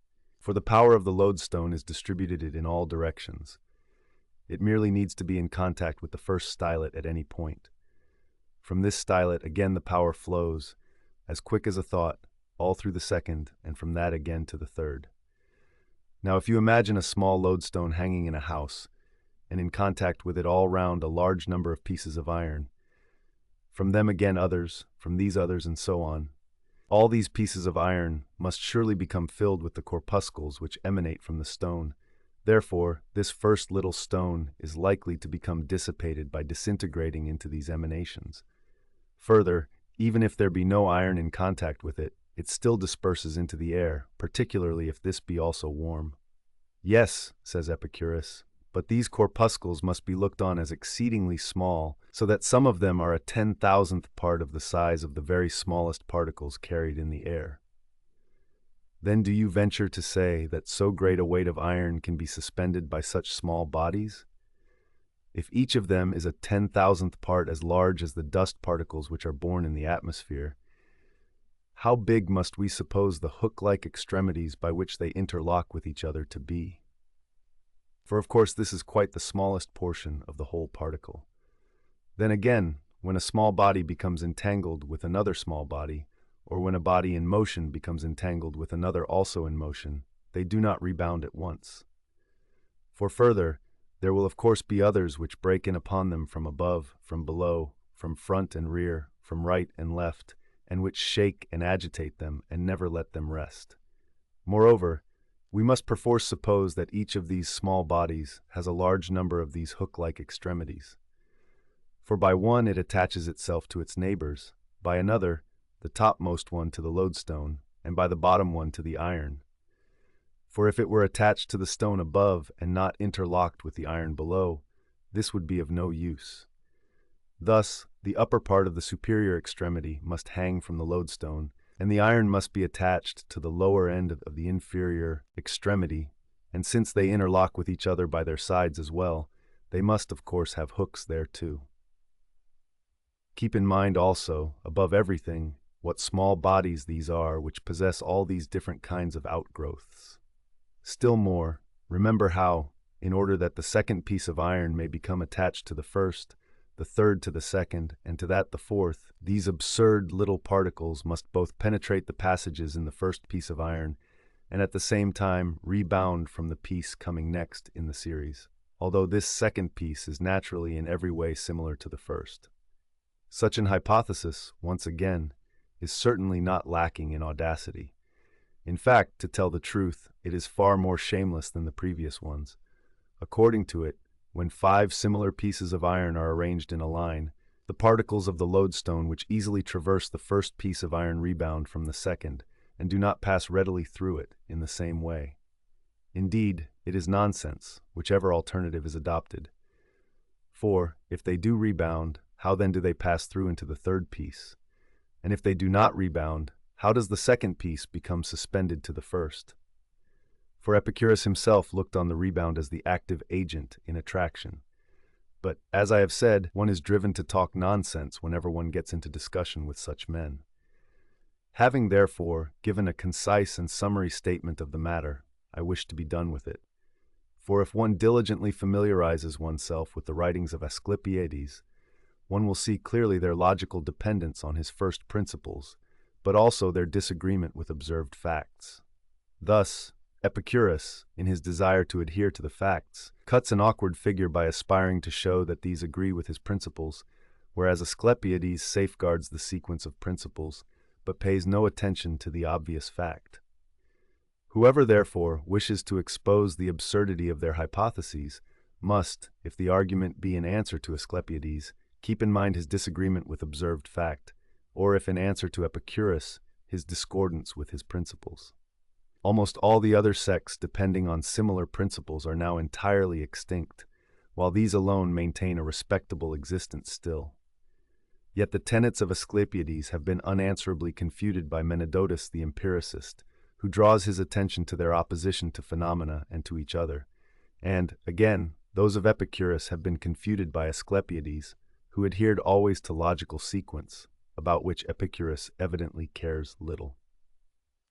A: For the power of the lodestone is distributed in all directions. It merely needs to be in contact with the first stylet at any point. From this stylet again the power flows, as quick as a thought, all through the second, and from that again to the third. Now if you imagine a small lodestone hanging in a house, and in contact with it all round a large number of pieces of iron, from them again others, from these others, and so on, all these pieces of iron must surely become filled with the corpuscles which emanate from the stone. Therefore, this first little stone is likely to become dissipated by disintegrating into these emanations. Further, even if there be no iron in contact with it, it still disperses into the air, particularly if this be also warm. Yes, says Epicurus, but these corpuscles must be looked on as exceedingly small, so that some of them are a 10,000th part of the size of the very smallest particles carried in the air. Then do you venture to say that so great a weight of iron can be suspended by such small bodies? If each of them is a 10,000th part as large as the dust particles which are born in the atmosphere, how big must we suppose the hook-like extremities by which they interlock with each other to be? For of course this is quite the smallest portion of the whole particle. Then again, when a small body becomes entangled with another small body, or when a body in motion becomes entangled with another also in motion, they do not rebound at once. For further, there will of course be others which break in upon them from above, from below, from front and rear, from right and left, and which shake and agitate them and never let them rest. Moreover, we must perforce suppose that each of these small bodies has a large number of these hook-like extremities. For by one it attaches itself to its neighbors, by another, the topmost one to the lodestone, and by the bottom one to the iron. For if it were attached to the stone above and not interlocked with the iron below, this would be of no use. Thus, the upper part of the superior extremity must hang from the lodestone, and the iron must be attached to the lower end of the inferior extremity, and since they interlock with each other by their sides as well, they must of course have hooks there too. Keep in mind also, above everything, what small bodies these are which possess all these different kinds of outgrowths. Still more, remember how, in order that the second piece of iron may become attached to the first, the third to the second, and to that the fourth, these absurd little particles must both penetrate the passages in the first piece of iron, and at the same time rebound from the piece coming next in the series, although this second piece is naturally in every way similar to the first. Such an hypothesis, once again, is certainly not lacking in audacity. In fact, to tell the truth, it is far more shameless than the previous ones. According to it, when 5 similar pieces of iron are arranged in a line, the particles of the lodestone which easily traverse the first piece of iron rebound from the second, and do not pass readily through it in the same way. Indeed, it is nonsense, whichever alternative is adopted. For, if they do rebound, how then do they pass through into the third piece? And if they do not rebound, how does the second piece become suspended to the first? For Epicurus himself looked on the rebound as the active agent in attraction. But, as I have said, one is driven to talk nonsense whenever one gets into discussion with such men. Having, therefore, given a concise and summary statement of the matter, I wish to be done with it. For if one diligently familiarizes oneself with the writings of Asclepiades, one will see clearly their logical dependence on his first principles, but also their disagreement with observed facts. Thus, Epicurus, in his desire to adhere to the facts, cuts an awkward figure by aspiring to show that these agree with his principles, whereas Asclepiades safeguards the sequence of principles, but pays no attention to the obvious fact. Whoever, therefore, wishes to expose the absurdity of their hypotheses must, if the argument be in answer to Asclepiades, keep in mind his disagreement with observed fact, or if in answer to Epicurus, his discordance with his principles. Almost all the other sects depending on similar principles are now entirely extinct, while these alone maintain a respectable existence still. Yet the tenets of Asclepiades have been unanswerably confuted by Menodotus the empiricist, who draws his attention to their opposition to phenomena and to each other, and, again, those of Epicurus have been confuted by Asclepiades, who adhered always to logical sequence, about which Epicurus evidently cares little.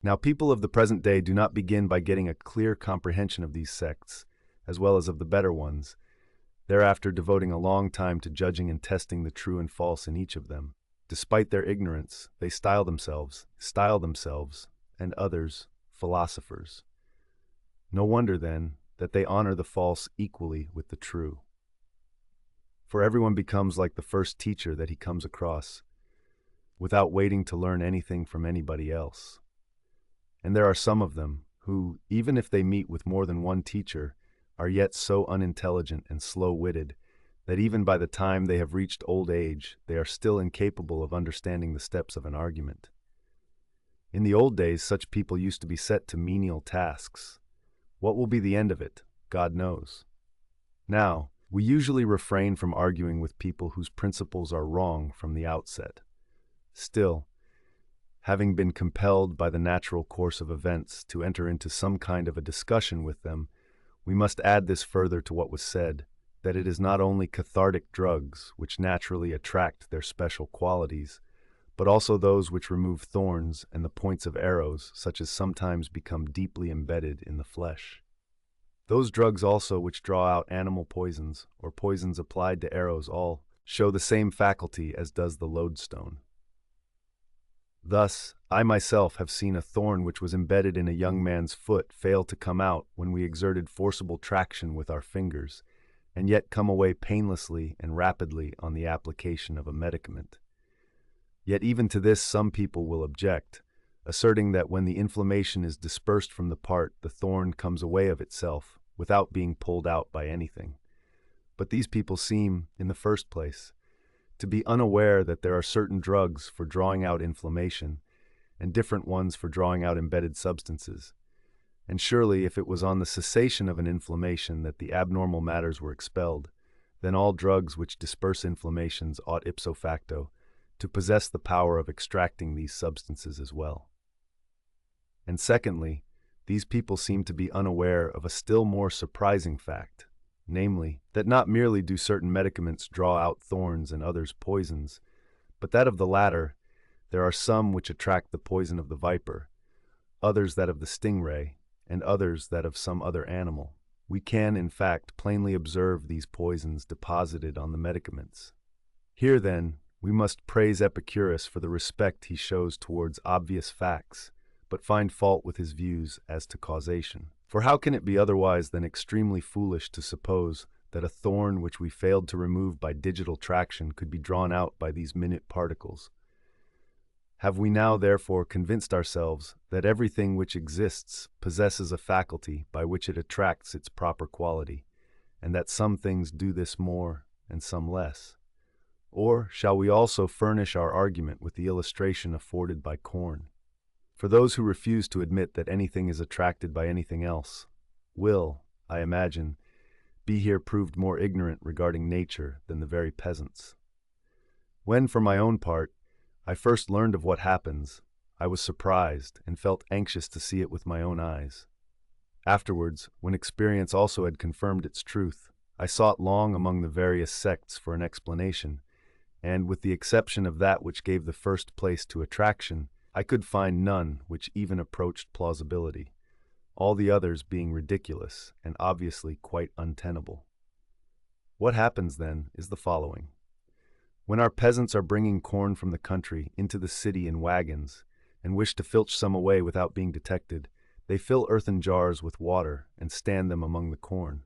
A: Now, people of the present day do not begin by getting a clear comprehension of these sects, as well as of the better ones, thereafter devoting a long time to judging and testing the true and false in each of them. Despite their ignorance, they style themselves, and others, philosophers. No wonder, then, that they honor the false equally with the true. For everyone becomes like the first teacher that he comes across, without waiting to learn anything from anybody else. And there are some of them who, even if they meet with more than one teacher, are yet so unintelligent and slow-witted that even by the time they have reached old age, they are still incapable of understanding the steps of an argument. In the old days, such people used to be set to menial tasks. What will be the end of it, God knows. Now, we usually refrain from arguing with people whose principles are wrong from the outset. Still, having been compelled by the natural course of events to enter into some kind of a discussion with them, we must add this further to what was said, that it is not only cathartic drugs which naturally attract their special qualities, but also those which remove thorns and the points of arrows, such as sometimes become deeply embedded in the flesh. Those drugs also which draw out animal poisons, or poisons applied to arrows, all show the same faculty as does the lodestone. Thus, I myself have seen a thorn which was embedded in a young man's foot fail to come out when we exerted forcible traction with our fingers, and yet come away painlessly and rapidly on the application of a medicament. Yet even to this some people will object, asserting that when the inflammation is dispersed from the part, the thorn comes away of itself, without being pulled out by anything. But these people seem, in the first place, to be unaware that there are certain drugs for drawing out inflammation, and different ones for drawing out embedded substances. And surely, if it was on the cessation of an inflammation that the abnormal matters were expelled, then all drugs which disperse inflammations ought ipso facto to possess the power of extracting these substances as well. And secondly, these people seem to be unaware of a still more surprising fact, namely, that not merely do certain medicaments draw out thorns and others poisons, but that of the latter, there are some which attract the poison of the viper, others that of the stingray, and others that of some other animal. We can, in fact, plainly observe these poisons deposited on the medicaments. Here, then, we must praise Epicurus for the respect he shows towards obvious facts, but find fault with his views as to causation. For how can it be otherwise than extremely foolish to suppose that a thorn which we failed to remove by digital traction could be drawn out by these minute particles? Have we now, therefore, convinced ourselves that everything which exists possesses a faculty by which it attracts its proper quality, and that some things do this more and some less? Or shall we also furnish our argument with the illustration afforded by corn? For those who refuse to admit that anything is attracted by anything else will, I imagine, be here proved more ignorant regarding nature than the very peasants. When, for my own part, I first learned of what happens, I was surprised and felt anxious to see it with my own eyes. Afterwards, when experience also had confirmed its truth, I sought long among the various sects for an explanation, and with the exception of that which gave the first place to attraction, I could find none which even approached plausibility. all the others being ridiculous and obviously quite untenable. What happens then is the following. When our peasants are bringing corn from the country into the city in wagons and wish to filch some away without being detected, they fill earthen jars with water and stand them among the corn.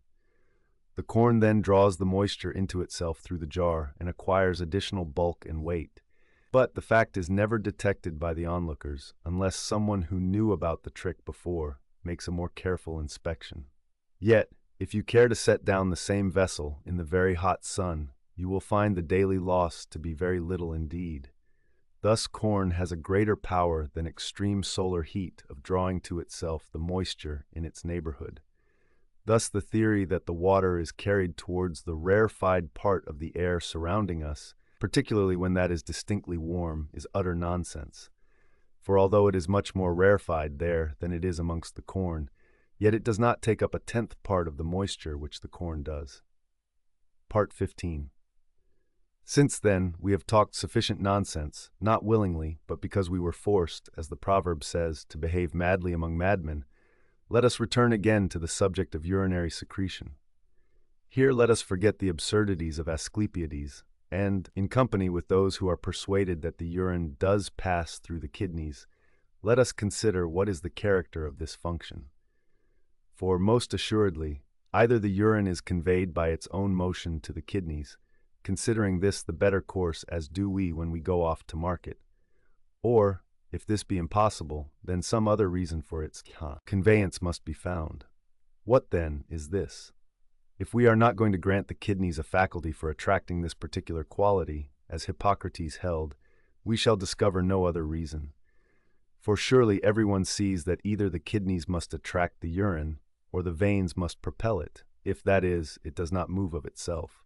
A: The corn then draws the moisture into itself through the jar and acquires additional bulk and weight. But the fact is never detected by the onlookers unless someone who knew about the trick before makes a more careful inspection. Yet, if you care to set down the same vessel in the very hot sun, you will find the daily loss to be very little indeed. Thus corn has a greater power than extreme solar heat of drawing to itself the moisture in its neighborhood. Thus the theory that the water is carried towards the rarefied part of the air surrounding us, particularly when that is distinctly warm, is utter nonsense. For although it is much more rarefied there than it is amongst the corn, yet it does not take up a tenth part of the moisture which the corn does. Part 15. Since then, we have talked sufficient nonsense, not willingly, but because we were forced, as the proverb says, to behave madly among madmen. Let us return again to the subject of urinary secretion. Here let us forget the absurdities of Asclepiades, and, in company with those who are persuaded that the urine does pass through the kidneys, let us consider what is the character of this function. For, most assuredly, either the urine is conveyed by its own motion to the kidneys, considering this the better course as do we when we go off to market, or, if this be impossible, then some other reason for its conveyance must be found. What, then, is this? If we are not going to grant the kidneys a faculty for attracting this particular quality, as Hippocrates held, we shall discover no other reason. For surely everyone sees that either the kidneys must attract the urine, or the veins must propel it, if, that is, it does not move of itself.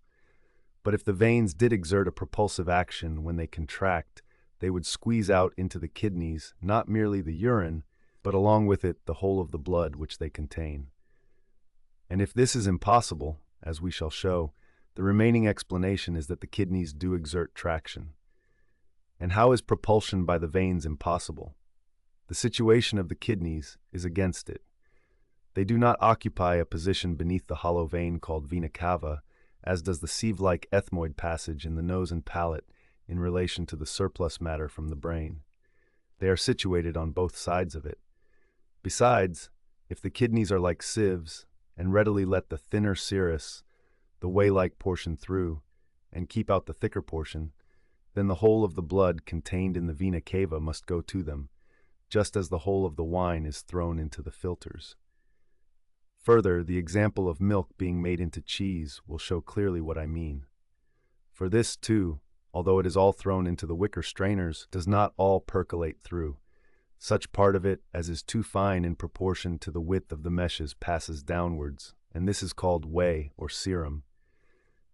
A: But if the veins did exert a propulsive action when they contract, they would squeeze out into the kidneys not merely the urine, but along with it the whole of the blood which they contain. And if this is impossible, as we shall show, the remaining explanation is that the kidneys do exert traction. And how is propulsion by the veins impossible? The situation of the kidneys is against it. They do not occupy a position beneath the hollow vein called vena cava, as does the sieve-like ethmoid passage in the nose and palate in relation to the surplus matter from the brain. They are situated on both sides of it. Besides, if the kidneys are like sieves, and readily let the thinner serous, the whey-like portion through, and keep out the thicker portion, then the whole of the blood contained in the vena cava must go to them, just as the whole of the wine is thrown into the filters. Further, the example of milk being made into cheese will show clearly what I mean. For this, too, although it is all thrown into the wicker strainers, does not all percolate through. Such part of it as is too fine in proportion to the width of the meshes passes downwards, and this is called whey or serum.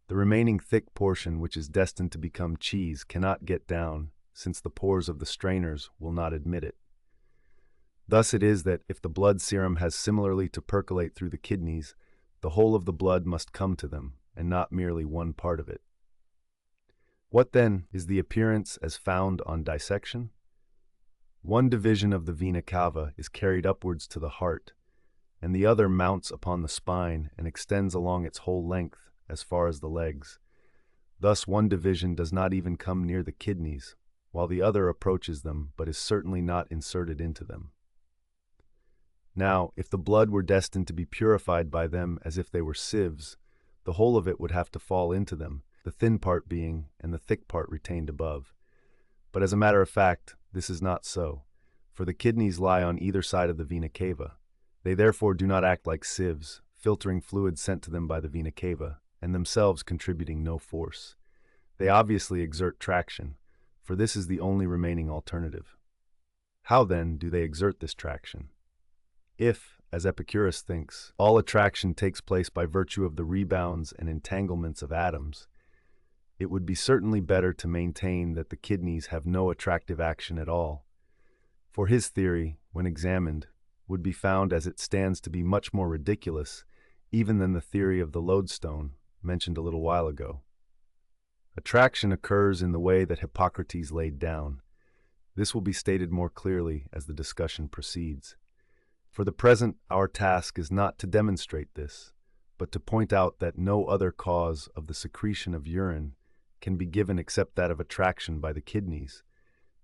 A: The remaining thick portion which is destined to become cheese cannot get down, since the pores of the strainers will not admit it. Thus it is that if the blood serum has similarly to percolate through the kidneys, the whole of the blood must come to them, and not merely one part of it. What then is the appearance as found on dissection? One division of the vena cava is carried upwards to the heart, and the other mounts upon the spine and extends along its whole length as far as the legs. Thus one division does not even come near the kidneys, while the other approaches them but is certainly not inserted into them. Now, if the blood were destined to be purified by them as if they were sieves, the whole of it would have to fall into them, the thin part being and the thick part retained above. But as a matter of fact, this is not so, for the kidneys lie on either side of the vena cava. They therefore do not act like sieves, filtering fluid sent to them by the vena cava, and themselves contributing no force. They obviously exert traction, for this is the only remaining alternative. How then do they exert this traction? If, as Epicurus thinks, all attraction takes place by virtue of the rebounds and entanglements of atoms, it would be certainly better to maintain that the kidneys have no attractive action at all. For his theory, when examined, would be found as it stands to be much more ridiculous even than the theory of the lodestone mentioned a little while ago. Attraction occurs in the way that Hippocrates laid down. This will be stated more clearly as the discussion proceeds. For the present, our task is not to demonstrate this, but to point out that no other cause of the secretion of urine can be given except that of attraction by the kidneys,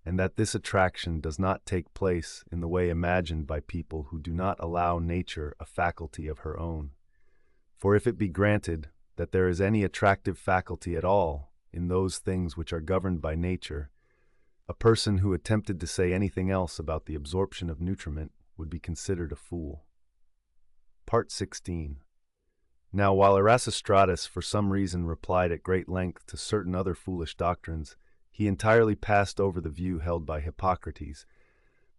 A: and that this attraction does not take place in the way imagined by people who do not allow nature a faculty of her own. For if it be granted that there is any attractive faculty at all in those things which are governed by nature, a person who attempted to say anything else about the absorption of nutriment would be considered a fool. Part 16. Now, while Erasistratus for some reason replied at great length to certain other foolish doctrines, he entirely passed over the view held by Hippocrates,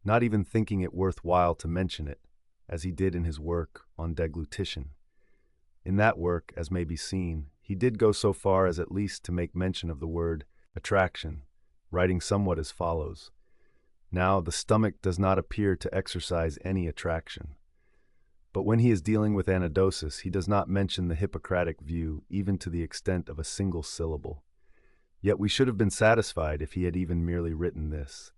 A: not even thinking it worth while to mention it, as he did in his work on deglutition. In that work, as may be seen, he did go so far as at least to make mention of the word attraction, writing somewhat as follows: Now, the stomach does not appear to exercise any attraction. But when he is dealing with anadosis, he does not mention the Hippocratic view even to the extent of a single syllable. Yet we should have been satisfied if he had even merely written this.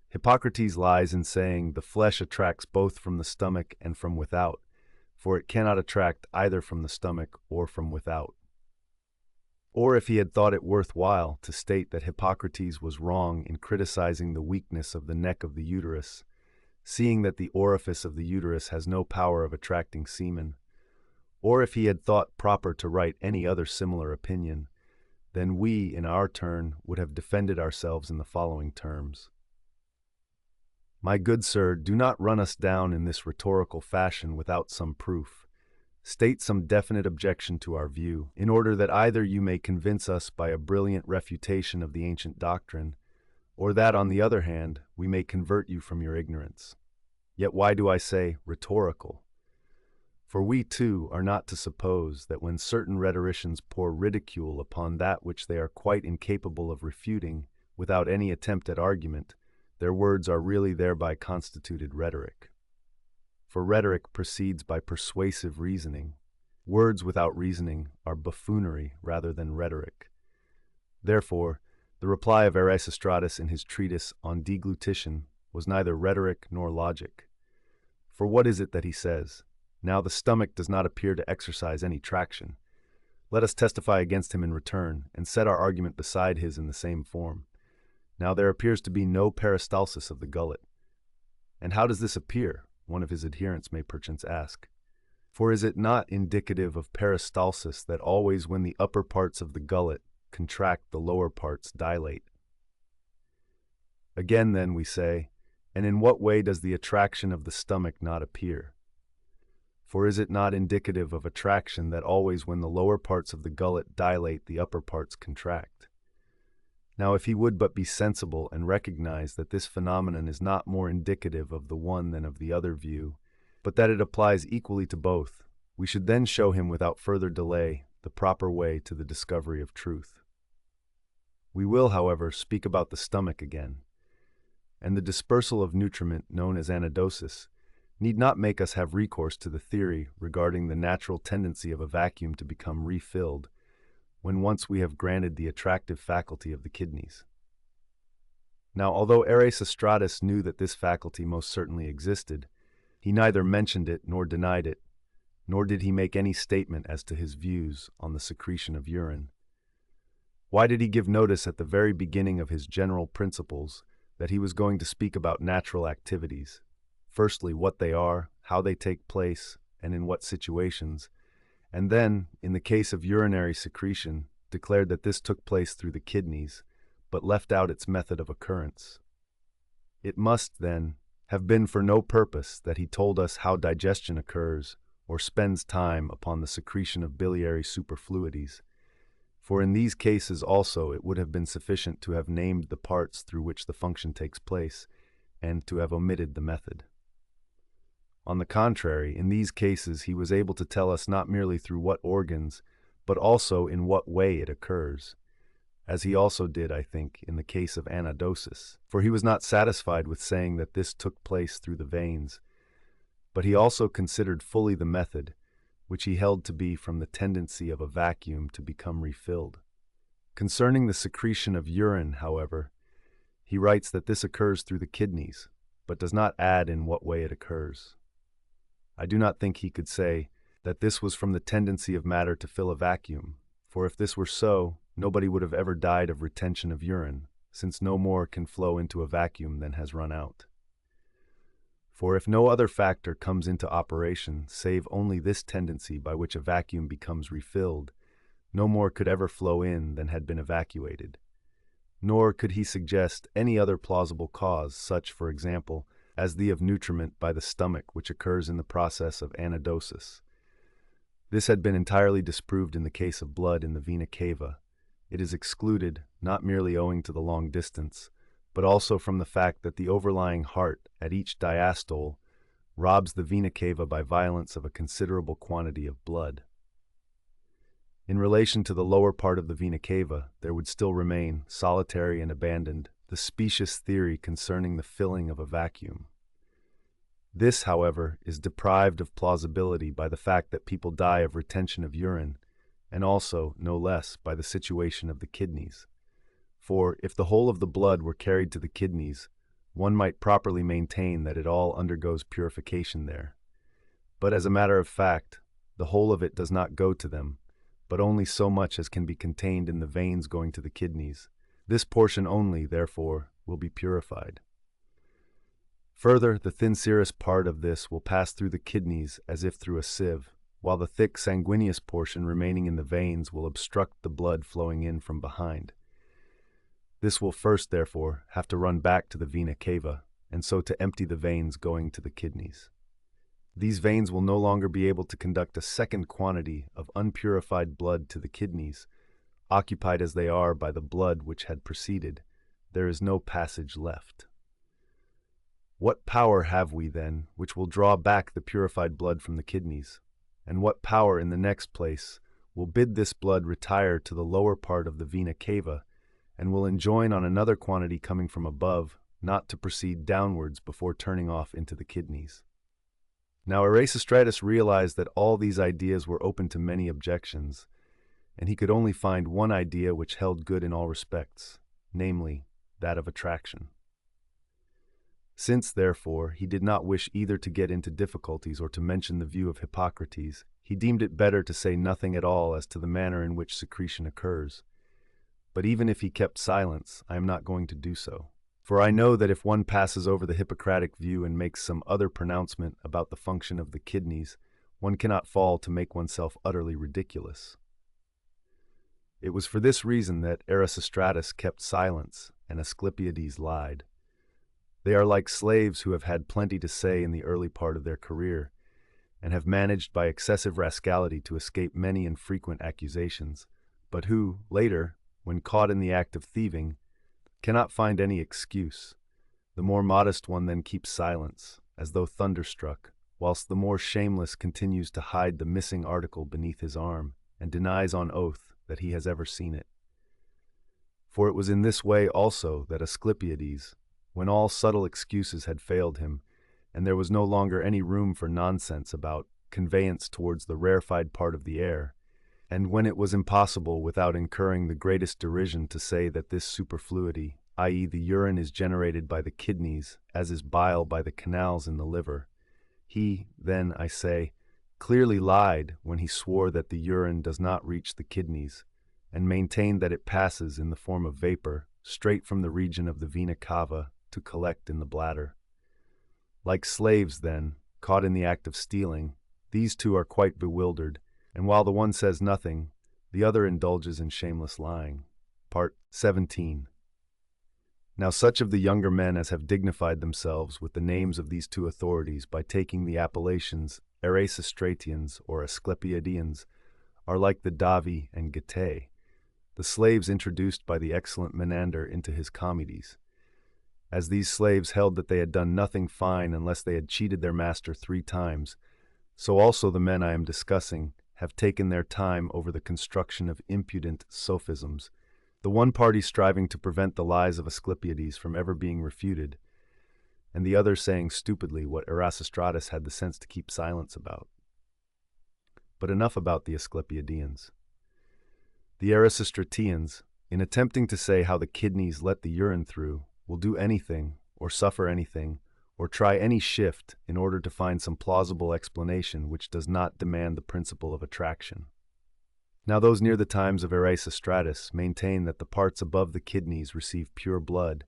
A: Hippocrates lies in saying the flesh attracts both from the stomach and from without, for it cannot attract either from the stomach or from without. Or if he had thought it worth while to state that Hippocrates was wrong in criticizing the weakness of the neck of the uterus, seeing that the orifice of the uterus has no power of attracting semen, or if he had thought proper to write any other similar opinion, then we, in our turn, would have defended ourselves in the following terms. My good sir, do not run us down in this rhetorical fashion without some proof. State some definite objection to our view, in order that either you may convince us by a brilliant refutation of the ancient doctrine, or that, on the other hand, we may convert you from your ignorance. Yet why do I say rhetorical? For we, too, are not to suppose that when certain rhetoricians pour ridicule upon that which they are quite incapable of refuting without any attempt at argument, their words are really thereby constituted rhetoric. For rhetoric proceeds by persuasive reasoning. Words without reasoning are buffoonery rather than rhetoric. Therefore, the reply of Erasistratus in his treatise on deglutition was neither rhetoric nor logic. For what is it that he says? Now the stomach does not appear to exercise any traction. Let us testify against him in return, and set our argument beside his in the same form. Now there appears to be no peristalsis of the gullet. And how does this appear? One of his adherents may perchance ask. For is it not indicative of peristalsis that always when the upper parts of the gullet contract, the lower parts dilate? Again, then, we say, and in what way does the attraction of the stomach not appear? For is it not indicative of attraction that always when the lower parts of the gullet dilate, the upper parts contract? Now, if he would but be sensible and recognize that this phenomenon is not more indicative of the one than of the other view, but that it applies equally to both, we should then show him without further delay the proper way to the discovery of truth. We will, however, speak about the stomach again, and the dispersal of nutriment known as anadosis need not make us have recourse to the theory regarding the natural tendency of a vacuum to become refilled when once we have granted the attractive faculty of the kidneys. Now, although Erasistratus knew that this faculty most certainly existed, he neither mentioned it nor denied it, nor did he make any statement as to his views on the secretion of urine. Why did he give notice at the very beginning of his general principles that he was going to speak about natural activities? Firstly, what they are, how they take place, and in what situations, and then, in the case of urinary secretion, declared that this took place through the kidneys, but left out its method of occurrence. It must, then, have been for no purpose that he told us how digestion occurs or spends time upon the secretion of biliary superfluities, for in these cases also it would have been sufficient to have named the parts through which the function takes place, and to have omitted the method. On the contrary, in these cases he was able to tell us not merely through what organs, but also in what way it occurs, as he also did, I think, in the case of anadosis, for he was not satisfied with saying that this took place through the veins, but he also considered fully the method, which he held to be from the tendency of a vacuum to become refilled. Concerning the secretion of urine, however, he writes that this occurs through the kidneys, but does not add in what way it occurs. I do not think he could say that this was from the tendency of matter to fill a vacuum, for if this were so, nobody would have ever died of retention of urine, since no more can flow into a vacuum than has run out. For if no other factor comes into operation save only this tendency by which a vacuum becomes refilled, no more could ever flow in than had been evacuated. Nor could he suggest any other plausible cause, such, for example, as the of nutriment by the stomach which occurs in the process of anadosis. This had been entirely disproved in the case of blood in the vena cava. It is excluded, not merely owing to the long distance, but also from the fact that the overlying heart, at each diastole, robs the vena cava by violence of a considerable quantity of blood. In relation to the lower part of the vena cava, there would still remain, solitary and abandoned, the specious theory concerning the filling of a vacuum. This, however, is deprived of plausibility by the fact that people die of retention of urine, and also, no less, by the situation of the kidneys. For, if the whole of the blood were carried to the kidneys, one might properly maintain that it all undergoes purification there. But as a matter of fact, the whole of it does not go to them, but only so much as can be contained in the veins going to the kidneys. This portion only, therefore, will be purified. Further, the thin serous part of this will pass through the kidneys as if through a sieve, while the thick sanguineous portion remaining in the veins will obstruct the blood flowing in from behind. This will first, therefore, have to run back to the vena cava, and so to empty the veins going to the kidneys. These veins will no longer be able to conduct a second quantity of unpurified blood to the kidneys. Occupied as they are by the blood which had preceded, there is no passage left. What power have we, then, which will draw back the purified blood from the kidneys? And what power, in the next place, will bid this blood retire to the lower part of the vena cava, and will enjoin on another quantity coming from above, not to proceed downwards before turning off into the kidneys? Now Erasistratus realized that all these ideas were open to many objections, and he could only find one idea which held good in all respects, namely, that of attraction. Since, therefore, he did not wish either to get into difficulties or to mention the view of Hippocrates, he deemed it better to say nothing at all as to the manner in which secretion occurs. But even if he kept silence, I am not going to do so. For I know that if one passes over the Hippocratic view and makes some other pronouncement about the function of the kidneys, one cannot fall to make oneself utterly ridiculous. It was for this reason that Erasistratus kept silence and Asclepiades lied. They are like slaves who have had plenty to say in the early part of their career, and have managed by excessive rascality to escape many and frequent accusations, but who, later, when caught in the act of thieving, cannot find any excuse. The more modest one then keeps silence, as though thunderstruck, whilst the more shameless continues to hide the missing article beneath his arm, and denies on oath that he has ever seen it. For it was in this way also that Asclepiades, when all subtle excuses had failed him, and there was no longer any room for nonsense about conveyance towards the rarefied part of the air, and when it was impossible without incurring the greatest derision to say that this superfluity, i.e. the urine is generated by the kidneys, as is bile by the canals in the liver, he, then, I say, clearly lied when he swore that the urine does not reach the kidneys, and maintained that it passes in the form of vapor straight from the region of the vena cava to collect in the bladder. Like slaves, then, caught in the act of stealing, these two are quite bewildered, and while the one says nothing, the other indulges in shameless lying. Part 17. Now such of the younger men as have dignified themselves with the names of these two authorities by taking the appellations Erasistratians or Asclepiadians are like the Davi and Getae, the slaves introduced by the excellent Menander into his comedies. As these slaves held that they had done nothing fine unless they had cheated their master 3 times, so also the men I am discussing have taken their time over the construction of impudent sophisms, the one party striving to prevent the lies of Asclepiades from ever being refuted, and the other saying stupidly what Erasistratus had the sense to keep silence about. But enough about the Asclepiadians. The Erasistratians, in attempting to say how the kidneys let the urine through, will do anything, or suffer anything, or try any shift in order to find some plausible explanation which does not demand the principle of attraction. Now those near the times of Erasistratus maintain that the parts above the kidneys receive pure blood,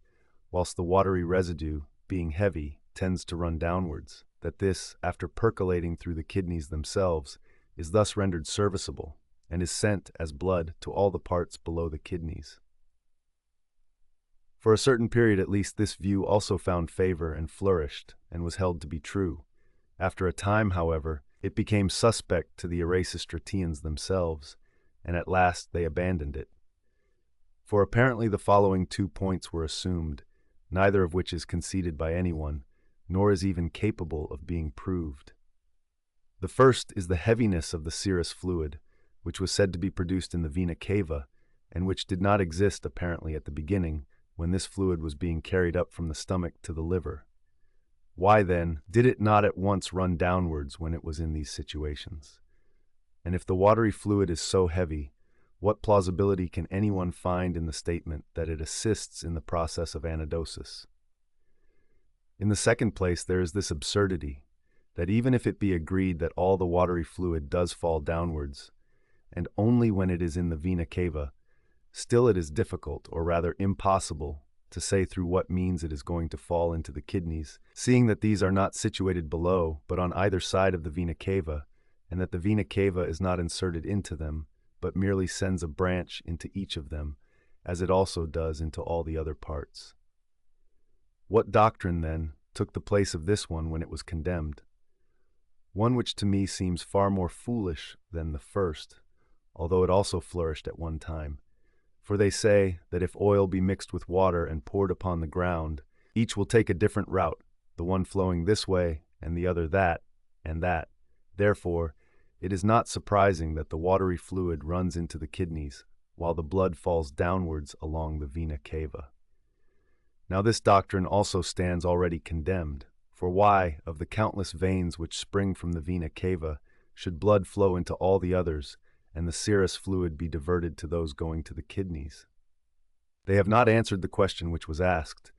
A: whilst the watery residue, being heavy, tends to run downwards, that this, after percolating through the kidneys themselves, is thus rendered serviceable, and is sent as blood to all the parts below the kidneys. For a certain period at least this view also found favor and flourished, and was held to be true. After a time, however, it became suspect to the Erasistratians themselves, and at last they abandoned it. For apparently the following 2 points were assumed, neither of which is conceded by anyone, nor is even capable of being proved. The first is the heaviness of the serous fluid, which was said to be produced in the vena cava, and which did not exist apparently at the beginning, when this fluid was being carried up from the stomach to the liver. Why, then, did it not at once run downwards when it was in these situations? And if the watery fluid is so heavy, what plausibility can anyone find in the statement that it assists in the process of anadosis? In the second place, there is this absurdity, that even if it be agreed that all the watery fluid does fall downwards, and only when it is in the vena cava, still it is difficult, or rather impossible, to say through what means it is going to fall into the kidneys, seeing that these are not situated below, but on either side of the vena cava, and that the vena cava is not inserted into them, but merely sends a branch into each of them, as it also does into all the other parts. What doctrine, then, took the place of this one when it was condemned? One which to me seems far more foolish than the first, although it also flourished at one time. For they say that if oil be mixed with water and poured upon the ground, each will take a different route, the one flowing this way, and the other that, and that. Therefore, it is not surprising that the watery fluid runs into the kidneys, while the blood falls downwards along the vena cava. Now this doctrine also stands already condemned, for why, of the countless veins which spring from the vena cava, should blood flow into all the others, and the serous fluid be diverted to those going to the kidneys? They have not answered the question which was asked.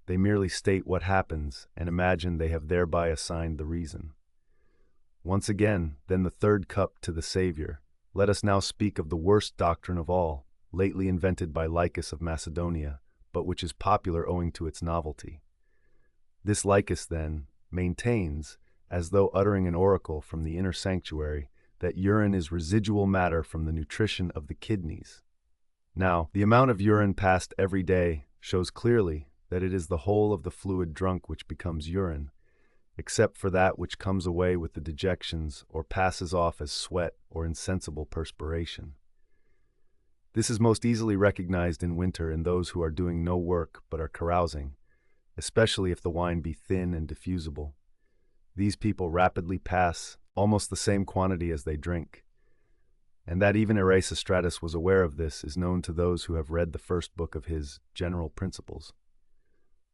A: They merely state what happens, and imagine they have thereby assigned the reason. Once again, then the third cup to the Savior. Let us now speak of the worst doctrine of all, lately invented by Lycus of Macedonia, but which is popular owing to its novelty. This Lycus, then, maintains, as though uttering an oracle from the inner sanctuary, that urine is residual matter from the nutrition of the kidneys. Now, the amount of urine passed every day shows clearly that it is the whole of the fluid drunk which becomes urine, except for that which comes away with the dejections or passes off as sweat or insensible perspiration. This is most easily recognized in winter in those who are doing no work but are carousing, especially if the wine be thin and diffusible. These people rapidly pass almost the same quantity as they drink. And that even Erasistratus was aware of this is known to those who have read the first book of his General Principles.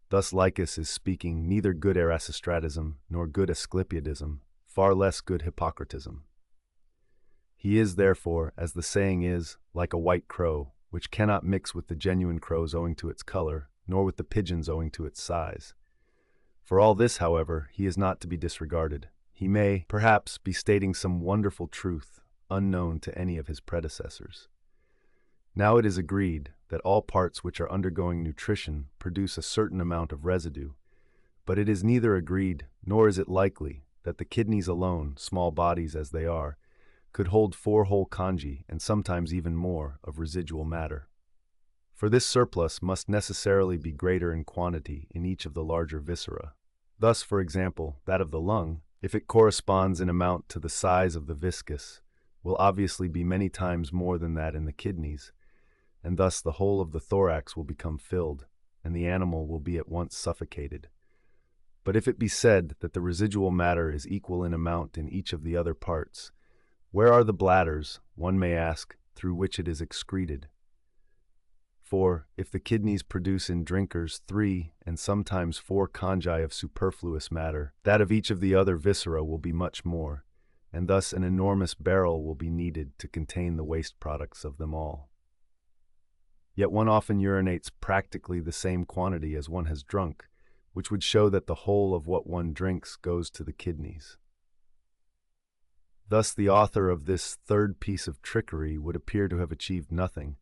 A: Thus Lycus is speaking neither good Erasistratism nor good Asclepiadism, far less good Hippocratism. He is, therefore, as the saying is, like a white crow, which cannot mix with the genuine crows owing to its color, nor with the pigeons owing to its size. For all this, however, he is not to be disregarded. He may, perhaps, be stating some wonderful truth, unknown to any of his predecessors. Now it is agreed that all parts which are undergoing nutrition produce a certain amount of residue, but it is neither agreed, nor is it likely, that the kidneys alone, small bodies as they are, could hold 4 whole congi, and sometimes even more, of residual matter. For this surplus must necessarily be greater in quantity in each of the larger viscera. Thus, for example, that of the lung, if it corresponds in amount to the size of the viscus, will obviously be many times more than that in the kidneys, and thus the whole of the thorax will become filled, and the animal will be at once suffocated. But if it be said that the residual matter is equal in amount in each of the other parts, where are the bladders, one may ask, through which it is excreted? For, if the kidneys produce in drinkers 3 and sometimes 4 congi of superfluous matter, that of each of the other viscera will be much more, and thus an enormous barrel will be needed to contain the waste products of them all. Yet one often urinates practically the same quantity as one has drunk, which would show that the whole of what one drinks goes to the kidneys. Thus, the author of this third piece of trickery would appear to have achieved nothing,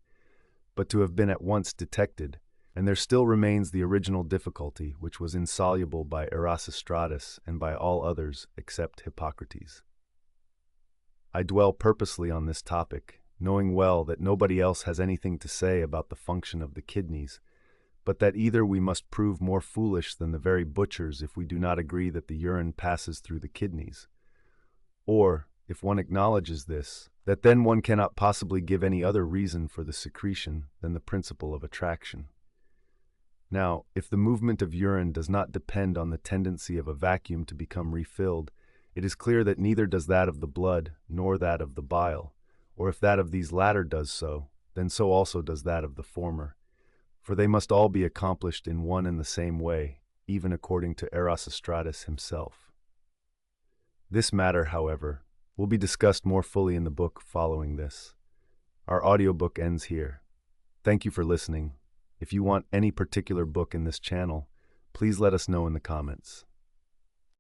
A: but to have been at once detected, and there still remains the original difficulty, which was insoluble by Erasistratus and by all others except Hippocrates. I dwell purposely on this topic, knowing well that nobody else has anything to say about the function of the kidneys, but that either we must prove more foolish than the very butchers if we do not agree that the urine passes through the kidneys, or, if one acknowledges this, that then one cannot possibly give any other reason for the secretion than the principle of attraction. Now, if the movement of urine does not depend on the tendency of a vacuum to become refilled, it is clear that neither does that of the blood nor that of the bile, or if that of these latter does so, then so also does that of the former, for they must all be accomplished in one and the same way, even according to Erasistratus himself. This matter, however, will be discussed more fully in the book following this. Our audiobook ends here. Thank you for listening. If you want any particular book in this channel, please let us know in the comments.